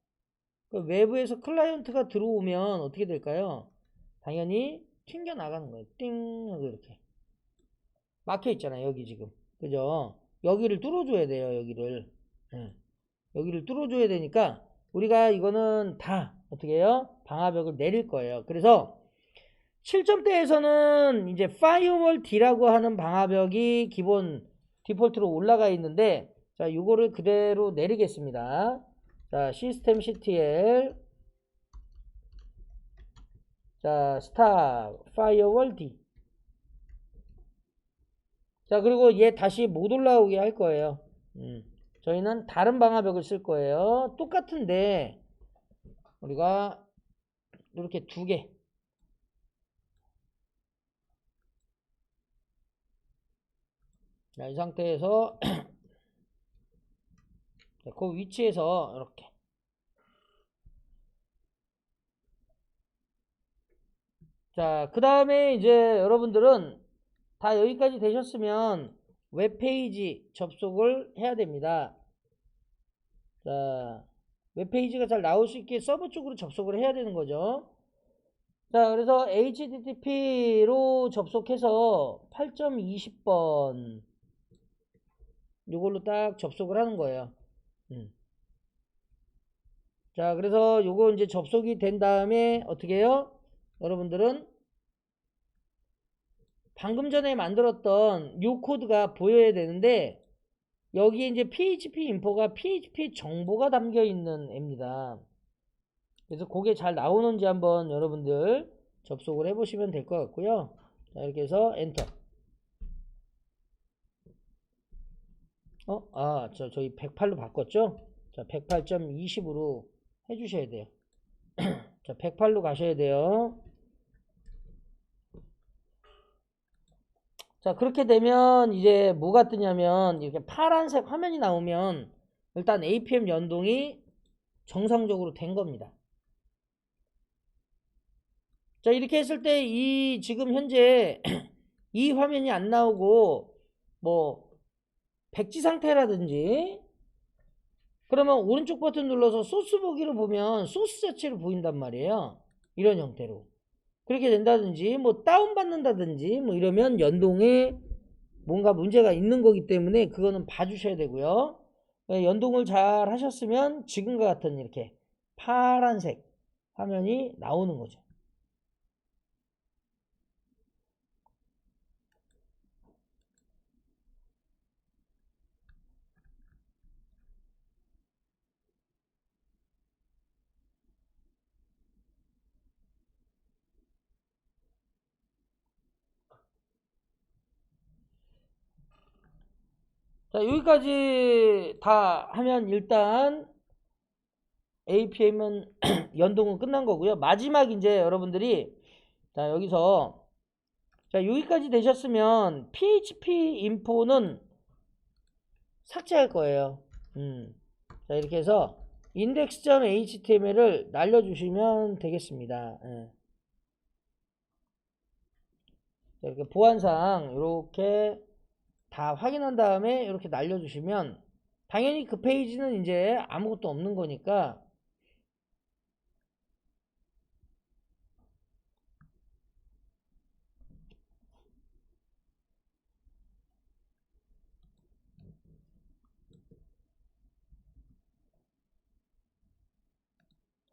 외부에서 클라이언트가 들어오면 어떻게 될까요? 당연히 튕겨 나가는 거예요. 띵 하고 이렇게 막혀 있잖아요. 여기 지금 그죠? 여기를 뚫어줘야 돼요. 여기를 여기를 뚫어줘야 되니까 우리가 이거는 다 어떻게 해요? 방화벽을 내릴 거예요. 그래서 7점대에서는 이제 파이어월 D라고 하는 방화벽이 기본 디폴트로 올라가 있는데 자, 이거를 그대로 내리겠습니다. 자, 시스템 CTL 자, 스탑 파이어월 D 자, 그리고 얘 다시 못 올라오게 할 거예요. 저희는 다른 방화벽을 쓸 거예요. 똑같은데 우리가 이렇게 두 개. 자, 이 상태에서 그 위치에서 이렇게 자, 그 다음에 이제 여러분들은 다 여기까지 되셨으면 웹페이지 접속을 해야 됩니다. 자, 웹페이지가 잘 나올 수 있게 서버 쪽으로 접속을 해야 되는 거죠. 자, 그래서 HTTP로 접속해서 8.20번 요걸로 딱 접속을 하는 거예요. 자, 그래서 요거 이제 접속이 된 다음에 어떻게 해요? 여러분들은 방금 전에 만들었던 요 코드가 보여야 되는데 여기에 이제 PHP 인포가 PHP 정보가 담겨 있는 애입니다. 그래서 그게 잘 나오는지 한번 여러분들 접속을 해 보시면 될 것 같고요. 자, 이렇게 해서 엔터. 저희 108로 바꿨죠? 자, 108.20으로 해 주셔야 돼요. 자, 108로 가셔야 돼요. 자, 그렇게 되면 이제 뭐가 뜨냐면 이렇게 파란색 화면이 나오면 일단 APM 연동이 정상적으로 된 겁니다. 자, 이렇게 했을 때 이 지금 현재 이 화면이 안 나오고 뭐 백지 상태라든지 그러면 오른쪽 버튼 눌러서 소스 보기를 보면 소스 자체를 보인단 말이에요. 이런 형태로. 그렇게 된다든지 뭐 다운받는다든지 뭐 이러면 연동에 뭔가 문제가 있는 거기 때문에 그거는 봐주셔야 되고요. 연동을 잘 하셨으면 지금과 같은 이렇게 파란색 화면이 나오는 거죠. 자, 여기까지 다 하면 일단 APM은 연동은 끝난 거고요. 마지막 이제 여러분들이 자, 여기서 자, 여기까지 되셨으면 PHP 인포는 삭제할 거예요. 자, 이렇게 해서 index.html을 날려주시면 되겠습니다. 예. 자, 이렇게 보안상 이렇게 다 확인한 다음에 이렇게 날려주시면 당연히 그 페이지는 이제 아무것도 없는 거니까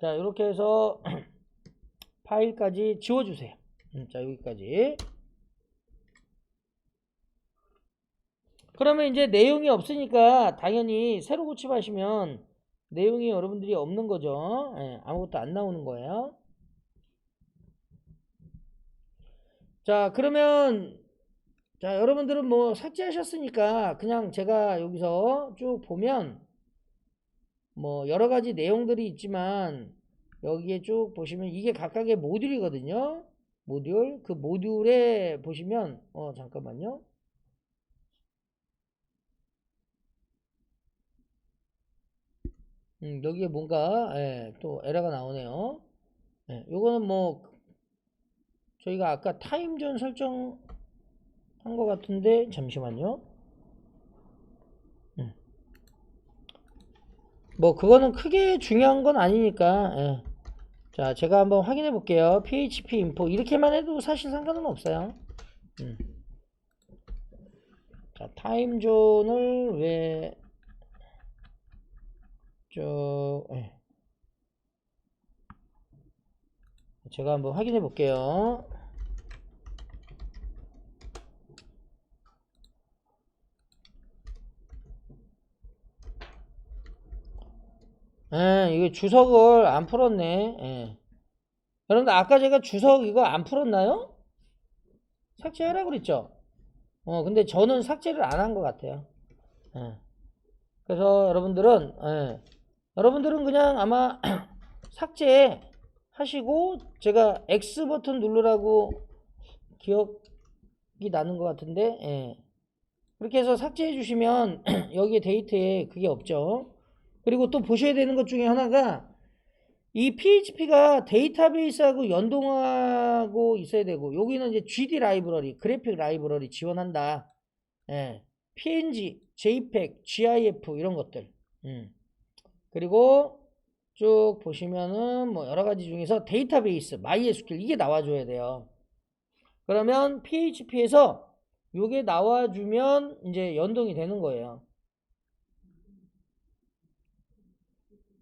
자, 이렇게 해서 파일까지 지워주세요. 자, 여기까지. 그러면 이제 내용이 없으니까 당연히 새로 고침하시면 내용이 여러분들이 없는 거죠. 예, 아무것도 안 나오는 거예요. 자, 그러면 자, 여러분들은 뭐 삭제하셨으니까 그냥 제가 여기서 쭉 보면 뭐 여러 가지 내용들이 있지만 여기에 쭉 보시면 이게 각각의 모듈이거든요. 모듈. 그 모듈에 보시면 잠깐만요. 여기에 뭔가 또 에러가 나오네요. 요거는 뭐 저희가 아까 타임존 설정한 것 같은데 잠시만요. 뭐 그거는 크게 중요한 건 아니니까 자, 제가 한번 확인해 볼게요. PHP 인포 이렇게만 해도 사실 상관은 없어요. 자, 타임존을 왜 제가 한번 확인해 볼게요. 이거 주석을 안 풀었네. 여러분들 아까 제가 주석 이거 안 풀었나요? 삭제하라고 그랬죠? 근데 저는 삭제를 안 한 것 같아요. 그래서 여러분들은 그냥 아마 삭제 하시고 제가 X 버튼 누르라고 기억이 나는 것 같은데 그렇게 해서 삭제해 주시면 여기에 데이터에 그게 없죠. 그리고 또 보셔야 되는 것 중에 하나가 이 PHP가 데이터베이스하고 연동하고 있어야 되고 여기는 이제 GD 라이브러리, 그래픽 라이브러리 지원한다. PNG, JPEG, GIF 이런 것들. 그리고 쭉 보시면은 뭐 여러 가지 중에서 데이터베이스, MySQL 이게 나와줘야 돼요. 그러면 PHP에서 요게 나와주면 이제 연동이 되는 거예요.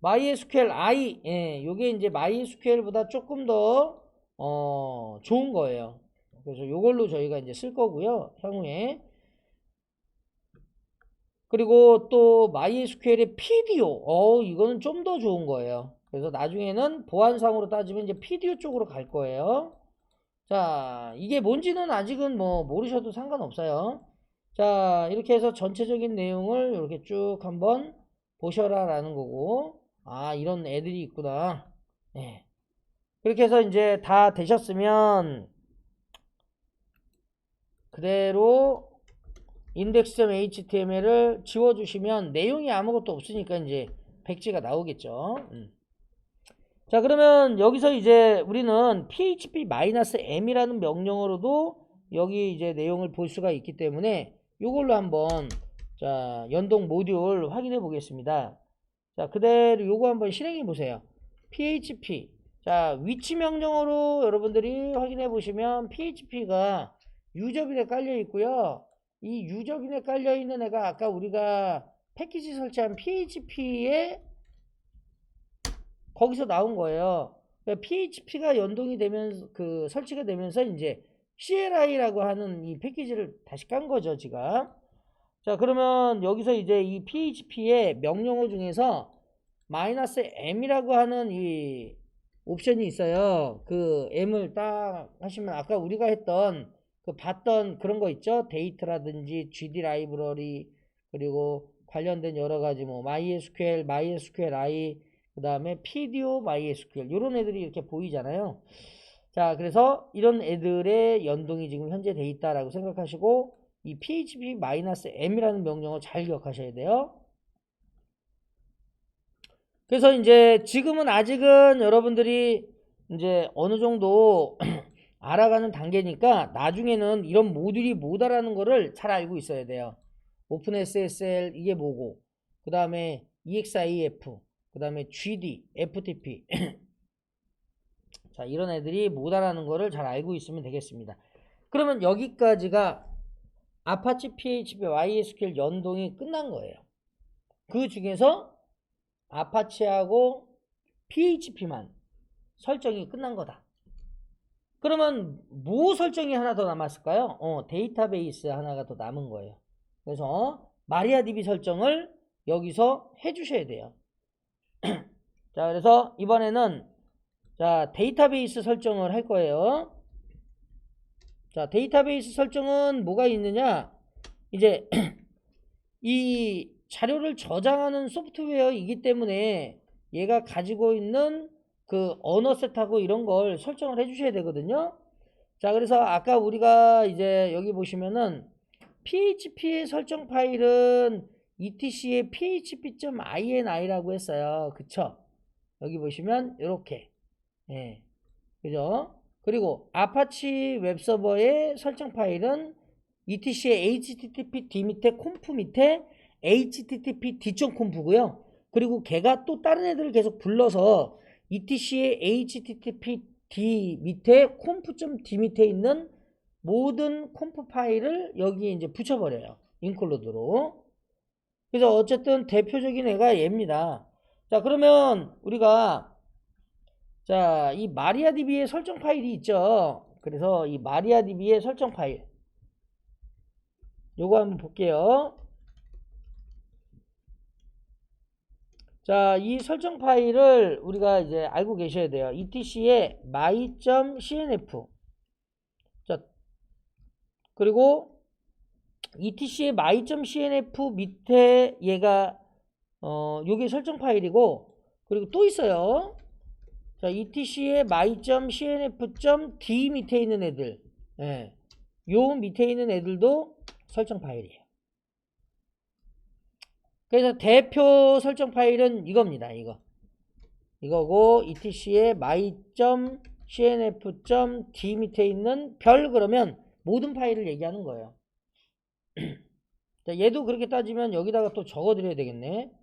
MySQL I, 요게 이제 MySQL보다 조금 더 좋은 거예요. 그래서 요걸로 저희가 이제 쓸 거고요, 향후에. 그리고 또 MySQL의 PDO, 이거는 좀 더 좋은 거예요. 그래서 나중에는 보안상으로 따지면 이제 PDO 쪽으로 갈 거예요. 자, 이게 뭔지는 아직은 뭐 모르셔도 상관없어요. 자, 이렇게 해서 전체적인 내용을 이렇게 쭉 한번 보셔라 라는 거고, 아, 이런 애들이 있구나. 그렇게 해서 이제 다 되셨으면 그대로 index.html을 지워주시면 내용이 아무것도 없으니까 이제 백지가 나오겠죠. 자, 그러면 여기서 이제 우리는 php-m이라는 명령어로도 여기 이제 내용을 볼 수가 있기 때문에 이걸로 한번 자, 연동 모듈 확인해 보겠습니다. 자, 그대로 요거 한번 실행해 보세요. php. 자, 위치 명령어로 여러분들이 확인해 보시면 php가 유저빈에 깔려 있고요. 이 유저빈에 깔려 있는 애가 아까 우리가 패키지 설치한 php에 거기서 나온 거예요. php가 연동이 되면서 설치가 되면서 이제 CLI라고 하는 이 패키지를 다시 깐 거죠, 지금. 자, 그러면 여기서 이제 이 php의 명령어 중에서 -m이라고 하는 이 옵션이 있어요. 그 m을 딱 하시면 아까 우리가 했던 봤던 그런 거 있죠? 데이터라든지 GD 라이브러리 그리고 관련된 여러 가지 뭐 MySQL, MySQLi 그 다음에 PDO, MySQL 이런 애들이 이렇게 보이잖아요. 자, 그래서 이런 애들의 연동이 지금 현재 돼 있다라고 생각하시고 이 php-m이라는 명령어 잘 기억하셔야 돼요. 그래서 이제 지금은 아직은 여러분들이 이제 어느 정도 알아가는 단계니까 나중에는 이런 모듈이 뭐다라는 거를 잘 알고 있어야 돼요. 오픈SSL 이게 뭐고, 그 다음에 EXIF, 그 다음에 GD, FTP. 자, 이런 애들이 뭐다라는 거를 잘 알고 있으면 되겠습니다. 그러면 여기까지가 아파치 PHP MySQL 연동이 끝난 거예요. 그 중에서 아파치하고 PHP만 설정이 끝난 거다. 그러면 뭐 설정이 하나 더 남았을까요? 데이터베이스 하나가 더 남은 거예요. 그래서 마리아DB 설정을 여기서 해주셔야 돼요. 자, 그래서 이번에는 자 데이터베이스 설정을 할 거예요. 자, 데이터베이스 설정은 뭐가 있느냐? 이제 이 자료를 저장하는 소프트웨어이기 때문에 얘가 가지고 있는 그 언어셋하고 이런 걸 설정을 해 주셔야 되거든요. 자, 그래서 아까 우리가 이제 여기 보시면은 php의 설정 파일은 etc의 php.ini라고 했어요. 그쵸? 여기 보시면 이렇게 예, 그죠? 그리고 아파치 웹서버의 설정 파일은 etc의 http d 밑에 콤프 밑에 http d.conf고요. 그리고 걔가 또 다른 애들을 계속 불러서 etc의 http d 밑에 conf.d 밑에 있는 모든 콤프 파일을 여기 이제 붙여버려요. 인클루드로. 그래서 어쨌든 대표적인 애가 얘입니다. 자, 그러면 우리가 자, 이 마리아DB의 설정 파일이 있죠. 그래서 이 마리아DB의 설정 파일 요거 한번 볼게요. 자, 이 설정 파일을 우리가 이제 알고 계셔야 돼요. etc의 my.cnf. 자, 그리고 etc의 my.cnf 밑에 얘가 요게 설정 파일이고, 그리고 또 있어요. 자, etc의 my.cnf.d 밑에 있는 애들, 예, 요 밑에 있는 애들도 설정 파일이에요. 그래서 대표 설정 파일은 이겁니다. 이거고 etc의 my.cnf.d 밑에 있는 별 그러면 모든 파일을 얘기하는 거예요. 자, 얘도 그렇게 따지면 여기다가 또 적어 드려야 되겠네.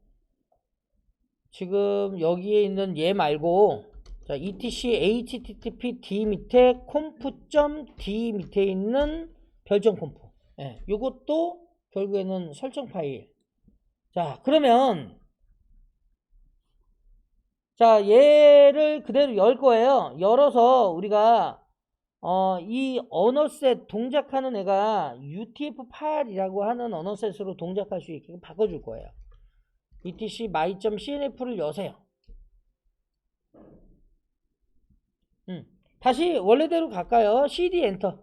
지금 여기에 있는 얘 말고 자, etc http d 밑에 conf.d 밑에 있는 별점 conf. 예, 요것도 결국에는 설정 파일. 자, 그러면 자, 얘를 그대로 열 거예요. 열어서 우리가 이 언어셋 동작하는 애가 UTF-8이라고 하는 언어셋으로 동작할 수 있게 바꿔줄 거예요. etc my.cnf를 여세요. 다시 원래대로 갈까요? cd 엔터.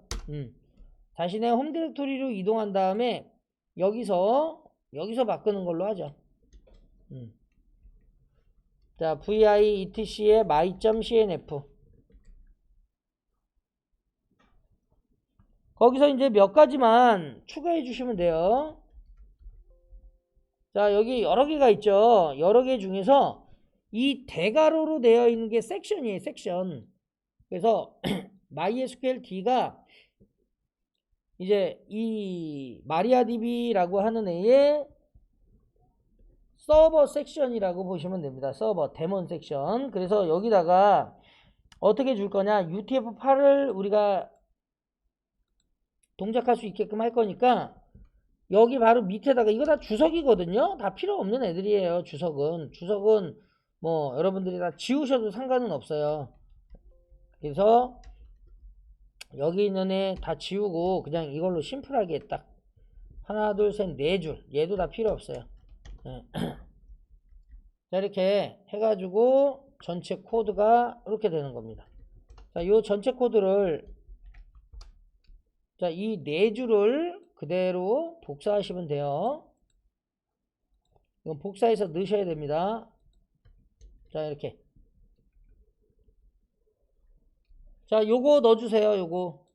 자신의 홈 디렉토리로 이동한 다음에 여기서 바꾸는 걸로 하죠. 자, vi etc의 my.cnf. 거기서 이제 몇 가지만 추가해 주시면 돼요. 자, 여기 여러 개가 있죠. 여러 개 중에서 이 대괄호로 되어 있는 게 섹션이에요. 섹션. 그래서 MySQL D가 이제 이 마리아DB라고 하는 애의 서버 섹션이라고 보시면 됩니다. 서버 데몬 섹션. 그래서 여기다가 어떻게 줄 거냐, UTF-8을 우리가 동작할 수 있게끔 할 거니까 여기 바로 밑에다가, 이거 다 주석이거든요. 다 필요 없는 애들이에요. 주석은 뭐 여러분들이 다 지우셔도 상관은 없어요. 그래서 여기 있는 애 다 지우고 그냥 이걸로 심플하게 딱 하나 둘 셋 네 줄, 얘도 다 필요 없어요. 네. 자, 이렇게 해가지고 전체 코드가 이렇게 되는 겁니다. 자, 요 전체 코드를, 자, 이 네 줄을 그대로 복사하시면 돼요. 이건 복사해서 넣으셔야 됩니다. 자, 이렇게. 자, 요거 넣어주세요. 요거.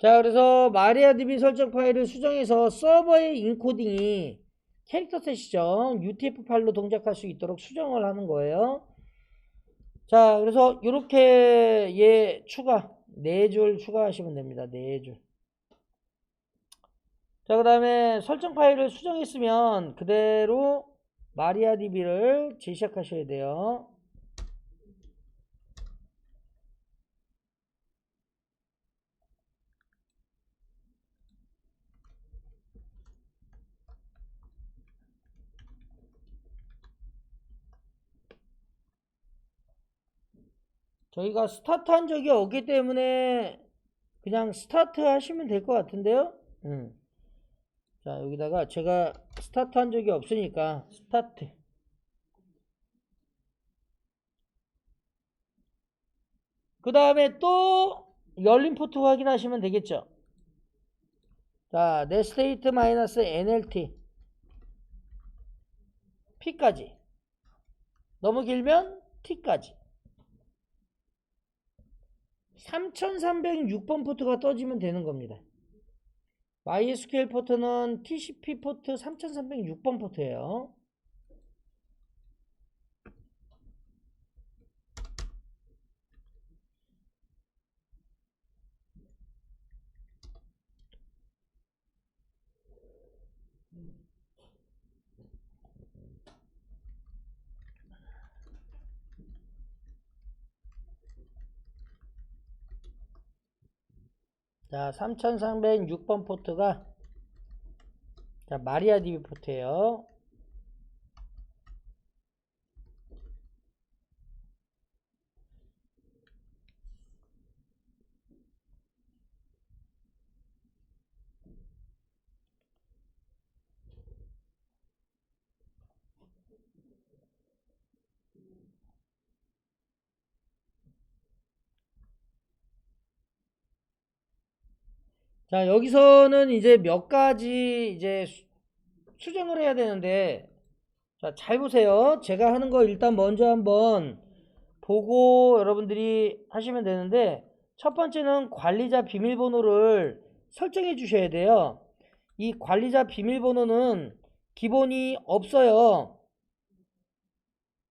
자, 그래서 마리아DB 설정 파일을 수정해서 서버의 인코딩이 캐릭터 셋이죠. UTF-8로 동작할 수 있도록 수정을 하는 거예요. 자, 그래서 이렇게 얘 추가, 4줄 추가하시면 됩니다. 4줄. 자, 그 다음에 설정 파일을 수정했으면 그대로 마리아DB를 재시작하셔야 돼요. 저희가 스타트 한 적이 없기 때문에 그냥 스타트 하시면 될 것 같은데요. 자, 여기다가 제가 스타트 한 적이 없으니까 스타트. 그 다음에 또 열린 포트 확인하시면 되겠죠. 자, 넷스테이트 마이너스 NLT P까지, 너무 길면 T까지 3306번 포트가 떠지면 되는 겁니다. MySQL 포트는 TCP 포트 3306번 포트예요. 자, 3306번 포트가, 자, 마리아DB 포트예요. 자, 여기서는 이제 몇 가지 이제 수정을 해야 되는데, 자, 잘 보세요. 제가 하는 거 일단 먼저 한번 보고 여러분들이 하시면 되는데, 첫 번째는 관리자 비밀번호를 설정해 주셔야 돼요. 이 관리자 비밀번호는 기본이 없어요.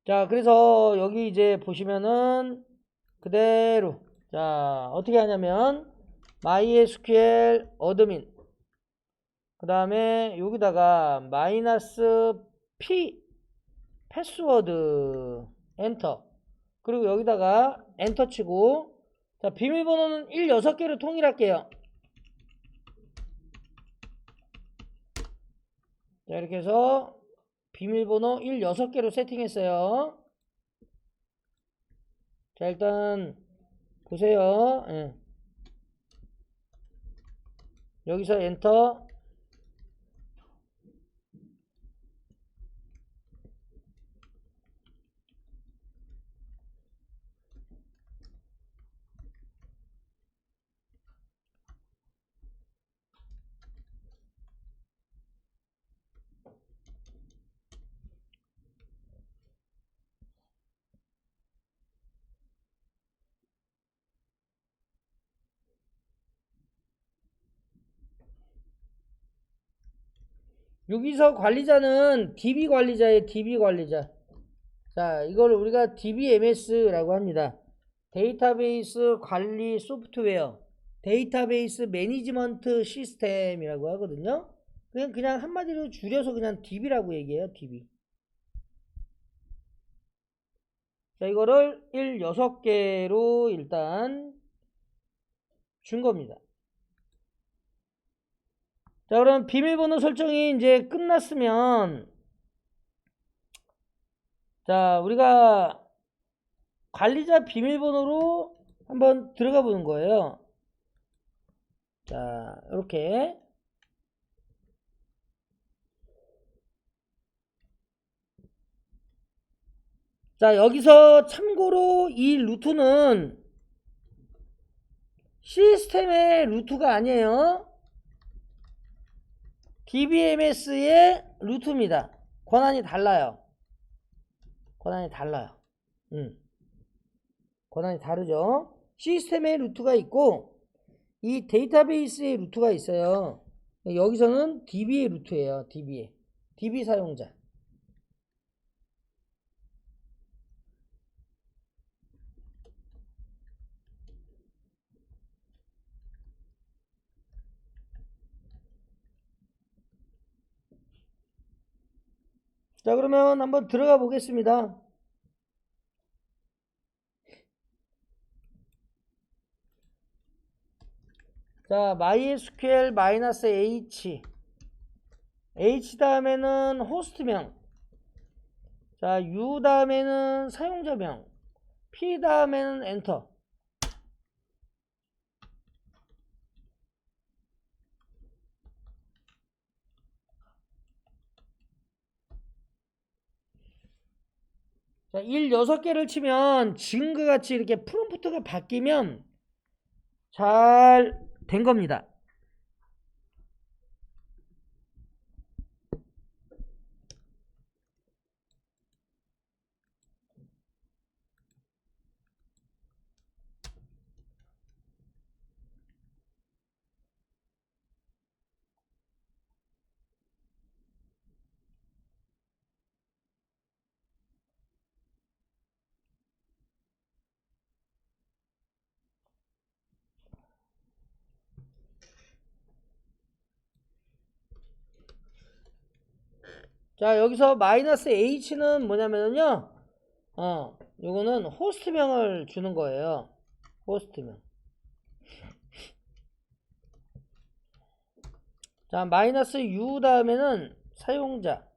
자, 그래서 여기 이제 보시면은 그대로, 자, 어떻게 하냐면 MySQL 어드민, 그 다음에 여기다가 마이너스 P 패스워드 엔터, 그리고 여기다가 엔터 치고, 자, 비밀번호는 16개로 통일할게요. 자, 이렇게 해서 비밀번호 16개로 세팅했어요. 자, 일단 보세요. 예. 여기서 엔터. 여기서 관리자는 DB 관리자예요. DB 관리자. 자, 이걸 우리가 DBMS라고 합니다. 데이터베이스 관리 소프트웨어, 데이터베이스 매니지먼트 시스템이라고 하거든요. 그냥 한마디로 줄여서 그냥 DB라고 얘기해요. DB. 자, 이거를 6개로 일단 준 겁니다. 자, 그럼 비밀번호 설정이 이제 끝났으면, 자, 우리가 관리자 비밀번호로 한번 들어가 보는 거예요. 자, 이렇게. 자, 여기서 참고로 이 루트는 시스템의 루트가 아니에요. DBMS의 루트입니다. 권한이 달라요. 권한이 달라요. 권한이 다르죠. 시스템의 루트가 있고 이 데이터베이스의 루트가 있어요. 여기서는 DB의 루트예요. DB 사용자. 자, 그러면 한번 들어가 보겠습니다. 자, MySQL-H H 다음에는 호스트명, 자, U 다음에는 사용자명, P 다음에는 엔터. 자, 6개를 치면 지금과 같이 이렇게 프롬프트가 바뀌면 잘 된 겁니다. 자, 여기서 -h는 뭐냐면요, 요거는 호스트명을 주는 거예요. 호스트명. 자, -u 다음에는 사용자.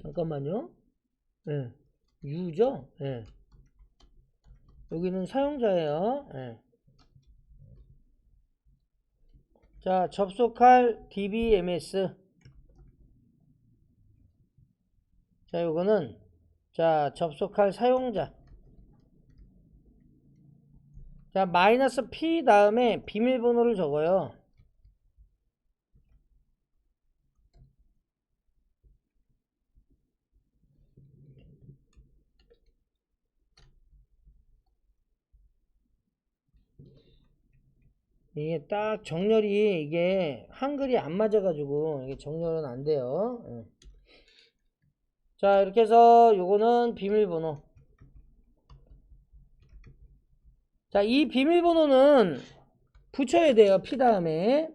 잠깐만요. 예. u죠? 예. 여기는 사용자예요. 예. 자, 접속할 DBMS. 자, 요거는, 자, 접속할 사용자. 자, -p 다음에 비밀번호를 적어요. 이게 딱 정렬이, 이게 한글이 안 맞아가지고 이게 정렬은 안 돼요. 자, 이렇게 해서 요거는 비밀번호. 자, 이 비밀번호는 붙여야 돼요. P 다음에.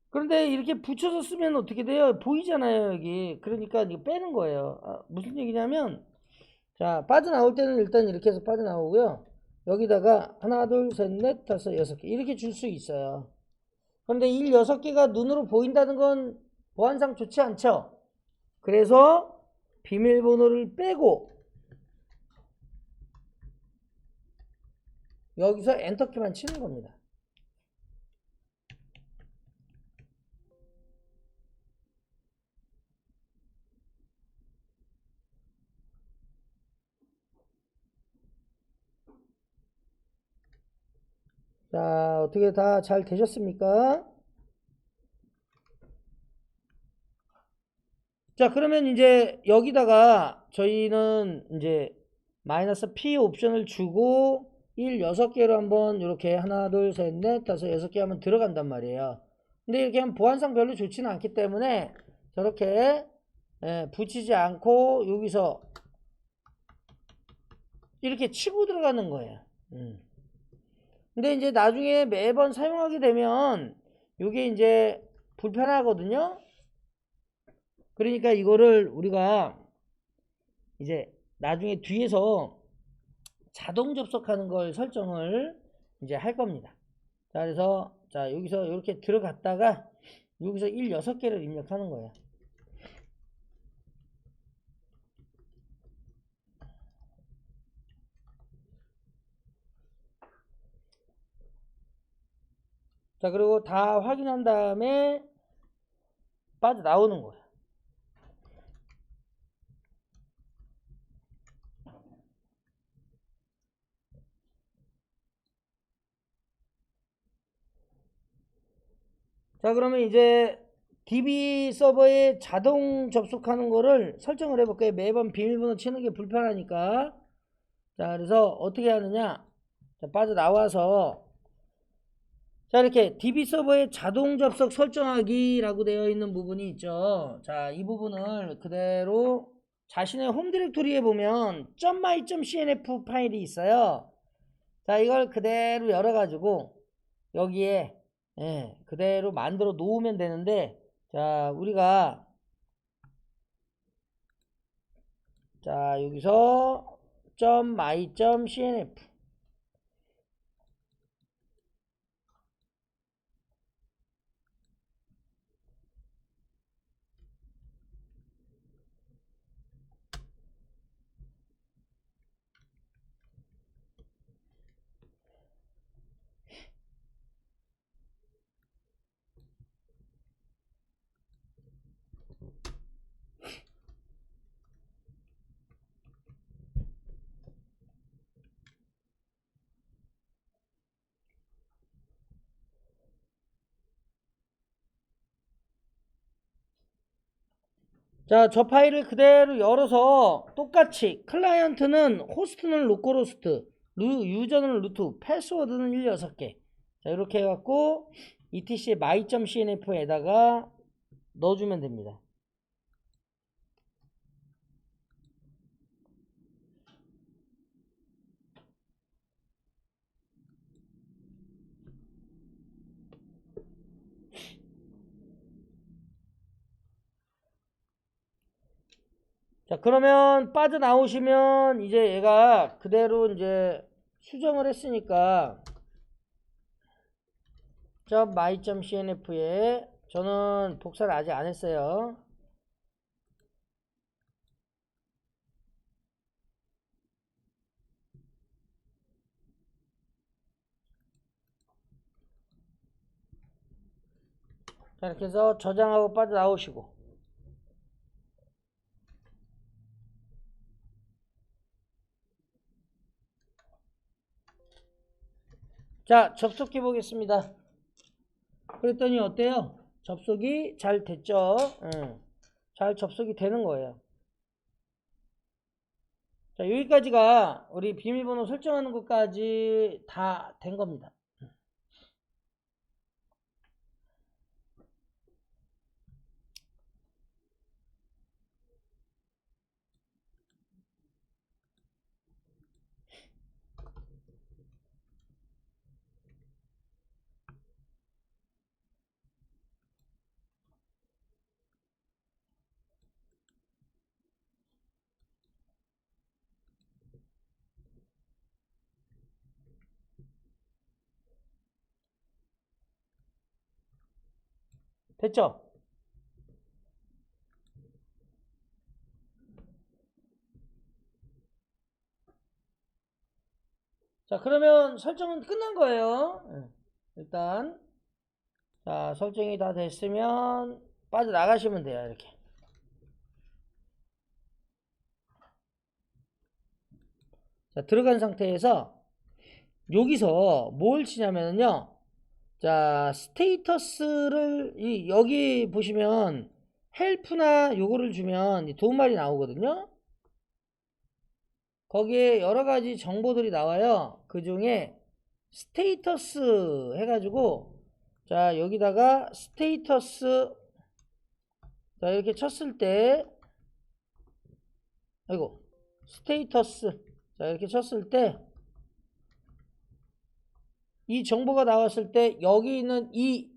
그런데 이렇게 붙여서 쓰면 어떻게 돼요? 보이잖아요, 여기. 그러니까 이거 빼는 거예요. 무슨 얘기냐면, 자, 빠져나올 때는 일단 이렇게 해서 빠져나오고요. 여기다가 하나, 둘, 셋, 넷, 다섯, 6개 이렇게 줄 수 있어요. 그런데 이 6개가 눈으로 보인다는 건 보안상 좋지 않죠? 그래서 비밀번호를 빼고 여기서 엔터키만 치는 겁니다. 자, 어떻게 다 잘 되셨습니까? 자, 그러면 이제 여기다가 저희는 이제 마이너스 P 옵션을 주고 1 6개로 한번 이렇게 하나, 둘, 셋, 넷, 다섯, 6개 하면 들어간단 말이에요. 근데 이렇게 하면 보안상 별로 좋지는 않기 때문에 저렇게 붙이지 않고 여기서 이렇게 치고 들어가는 거예요. 근데 이제 나중에 매번 사용하게 되면 이게 이제 불편하거든요. 그러니까 이거를 우리가 이제 나중에 뒤에서 자동 접속하는 걸 설정을 이제 할 겁니다. 자, 그래서 자, 여기서 이렇게 들어갔다가 여기서 1 6개를 입력하는 거예요. 자, 그리고 다 확인한 다음에 빠져나오는 거예요. 자, 그러면 이제 DB 서버에 자동 접속하는 거를 설정을 해볼게요. 매번 비밀번호 치는 게 불편하니까. 자, 그래서 어떻게 하느냐. 자, 빠져나와서 자, 이렇게 DB 서버에 자동 접속 설정하기라고 되어 있는 부분이 있죠. 자, 이 부분을 그대로 자신의 홈 디렉토리에 보면 .my.cnf 파일이 있어요. 자, 이걸 그대로 열어가지고 여기에 그대로 만들어 놓으면 되는데, 자, 우리가 자, 여기서 .my.cnf 자, 저 파일을 그대로 열어서 똑같이 클라이언트는 호스트는 로컬호스트, 유저는 루트, 패스워드는 1, 6개. 자, 이렇게 해갖고 etc my.cnf에다가 넣어주면 됩니다. 자, 그러면 빠져나오시면 이제 얘가 그대로 이제 수정을 했으니까 my.cnf에 저는 복사를 아직 안 했어요. 자, 이렇게 해서 저장하고 빠져나오시고, 자, 접속해 보겠습니다. 그랬더니 어때요? 접속이 잘 됐죠? 잘 접속이 되는 거예요. 자, 여기까지가 우리 비밀번호 설정하는 것까지 다 된 겁니다. 됐죠? 자, 그러면 설정은 끝난 거예요. 일단 자, 설정이 다 됐으면 빠져나가시면 돼요. 이렇게. 자, 들어간 상태에서 여기서 뭘 치냐면요. 자, 스테이터스를 여기 보시면 헬프나 요거를 주면 도움말이 나오거든요. 거기에 여러가지 정보들이 나와요. 그 중에 스테이터스 해가지고, 자 여기다가 스테이터스, 자 이렇게 쳤을 때, 아이고, 스테이터스, 자 이렇게 쳤을 때 이 정보가 나왔을 때 여기 있는 이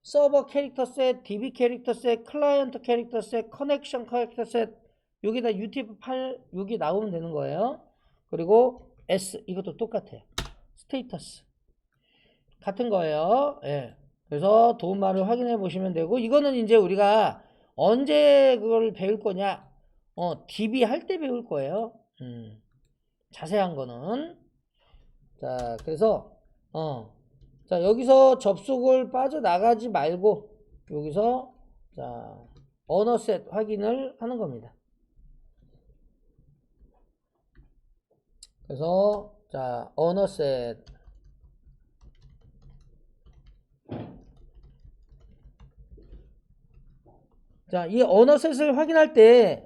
서버 캐릭터 셋, DB 캐릭터 셋, 클라이언트 캐릭터 셋, 커넥션 캐릭터 셋, 여기다 UTF-8 여기 나오면 되는 거예요. 그리고 S, 이것도 똑같아요. 스테이터스 같은 거예요. 예. 그래서 도움말을 확인해 보시면 되고, 이거는 이제 우리가 언제 그걸 배울 거냐, DB 할 때 배울 거예요. 자세한 거는. 자 그래서 자 여기서 접속을 빠져나가지 말고 여기서 자 언어셋 확인을 하는 겁니다. 그래서 자 언어셋, 자 이 언어셋을 확인할 때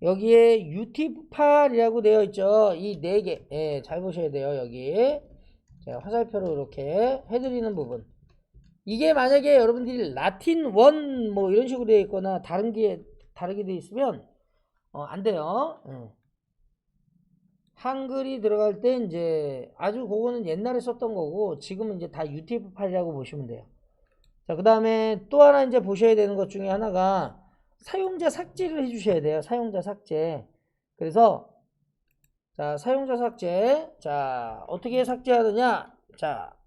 여기에 UTF-8이라고 되어 있죠. 이 4개, 예, 잘 보셔야 돼요. 여기 제가 화살표로 이렇게 해드리는 부분, 이게 만약에 여러분들이 라틴 1 뭐 이런 식으로 되어 있거나 다르게 되어 있으면 안 돼요. 한글이 들어갈 때 이제 아주 그거는 옛날에 썼던 거고, 지금은 이제 다 UTF-8이라고 보시면 돼요. 자, 그 다음에 또 하나 이제 보셔야 되는 것 중에 하나가 사용자 삭제를 해주셔야 돼요. 사용자 삭제. 그래서 자 사용자 삭제, 자 어떻게 삭제하느냐, 자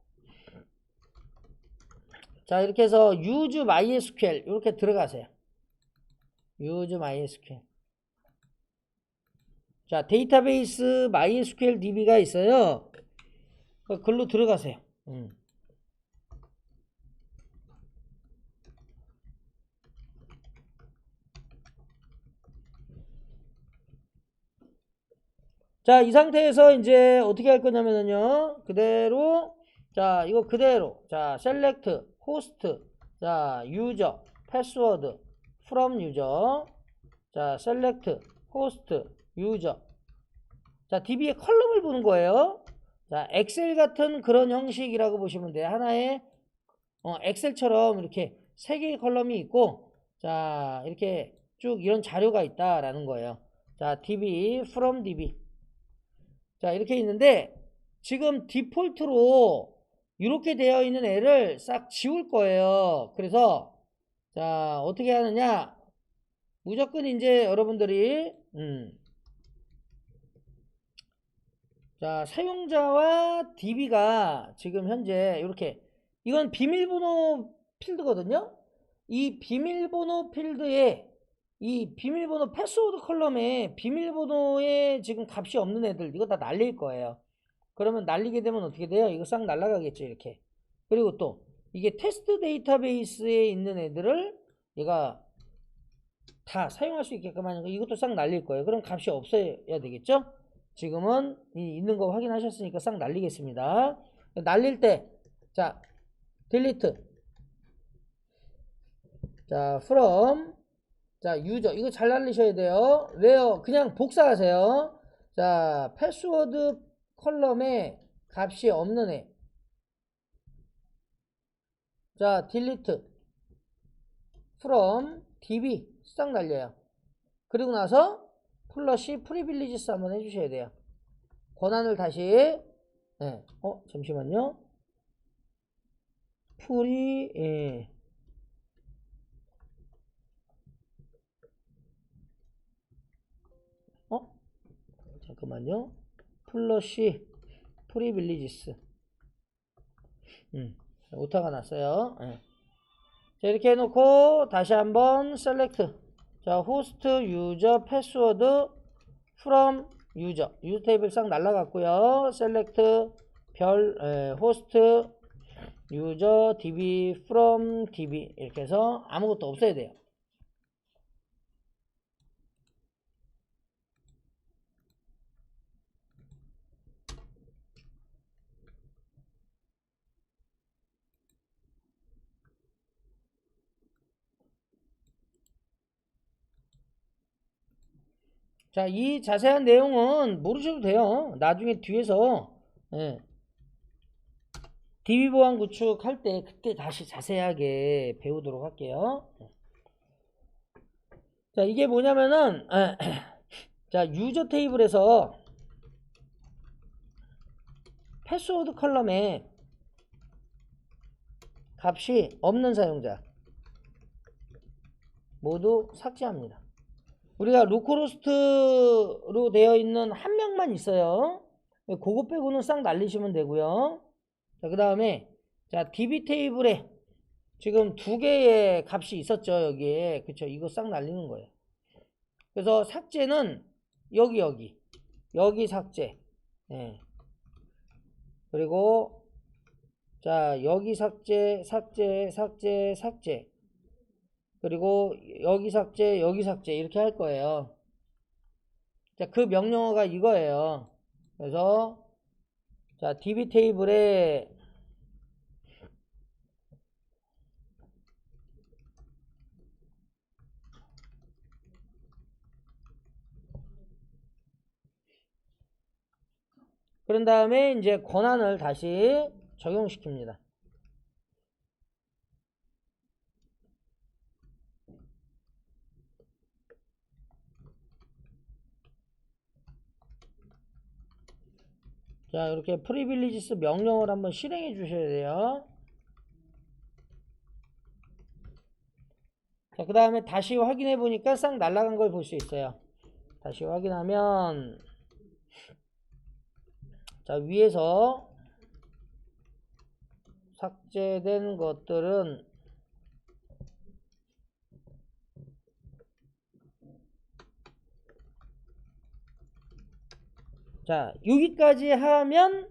이렇게 해서 use MySQL 이렇게 들어가세요. use MySQL. 자 데이터베이스 MySQL DB가 있어요. 글로 들어가세요. 자 이 상태에서 이제 어떻게 할 거냐면요, 그대로 자 이거 그대로 자 select host, 자 user password from user, 자 select host user, 자 DB의 컬럼을 보는 거예요. 자 엑셀 같은 그런 형식이라고 보시면 돼요. 하나의 엑셀처럼 이렇게 3개의 컬럼이 있고, 자 이렇게 쭉 이런 자료가 있다라는 거예요. 자 DB from DB, 자 이렇게 있는데 지금 디폴트로 이렇게 되어 있는 애를 싹 지울 거예요. 그래서 자 어떻게 하느냐, 무조건 이제 여러분들이 자 사용자와 DB가 지금 현재 이렇게, 이건 비밀번호 필드거든요. 이 비밀번호 필드에 이 비밀번호 패스워드 컬럼에 비밀번호에 지금 값이 없는 애들, 이거 다 날릴 거예요. 그러면 날리게 되면 어떻게 돼요? 이거 싹 날라가겠죠, 이렇게. 그리고 또 이게 테스트 데이터베이스에 있는 애들을 얘가 다 사용할 수 있게끔 하는 거, 이것도 싹 날릴 거예요. 그럼 값이 없어야 되겠죠? 지금은 있는 거 확인하셨으니까 싹 날리겠습니다. 날릴 때, 자, delete, 자, from, 자, user, 이거 잘 날리셔야 돼요. 왜요? 그냥 복사하세요. 자, 패스워드 컬럼에 값이 없는 애. 자, delete, from, db, 싹 날려요. 그리고 나서 플러시 프리빌리지스 한번 해주셔야 돼요. 권한을 다시, 네. 잠시만요. 예. 잠깐만요. 플러시 프리빌리지스. 오타가 났어요. 네. 자, 이렇게 해놓고 다시 한번 셀렉트. 자, 호스트 유저 패스워드 from 유저 테이블 싹 날라갔고요. 셀렉트 호스트 유저 db from db, 이렇게 해서 아무것도 없어야 돼요. 자, 이 자세한 내용은 모르셔도 돼요. 나중에 뒤에서 예, DB 보안 구축 할 때 그때 다시 자세하게 배우도록 할게요. 자, 이게 뭐냐면은 자, 유저 테이블에서 패스워드 컬럼에 값이 없는 사용자 모두 삭제합니다. 우리가 로컬호스트로 되어 있는 한 명만 있어요. 그거 빼고는 싹 날리시면 되고요. 자, 그 다음에 자, DB 테이블에 지금 두 개의 값이 있었죠. 여기에. 그쵸. 이거 싹 날리는 거예요. 그래서 삭제는 여기 삭제. 예. 그리고 자, 여기 삭제. 그리고 여기 삭제 이렇게 할 거예요. 자, 그 명령어가 이거예요. 그래서 자, DB 테이블에 그런 다음에 이제 권한을 다시 적용시킵니다. 자, 이렇게 프리빌리지스 명령을 한번 실행해 주셔야 돼요. 자, 그 다음에 다시 확인해 보니까 싹 날아간 걸 볼 수 있어요. 다시 확인하면 자, 위에서 삭제된 것들은 자, 여기까지 하면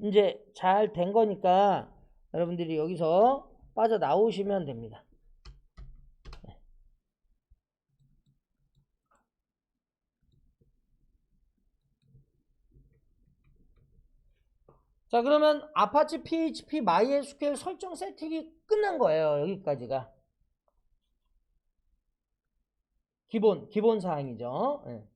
이제 잘 된 거니까 여러분들이 여기서 빠져나오시면 됩니다. 자, 그러면 아파치 PHP MySQL 설정 세팅이 끝난 거예요. 여기까지가 기본 사항이죠. 네.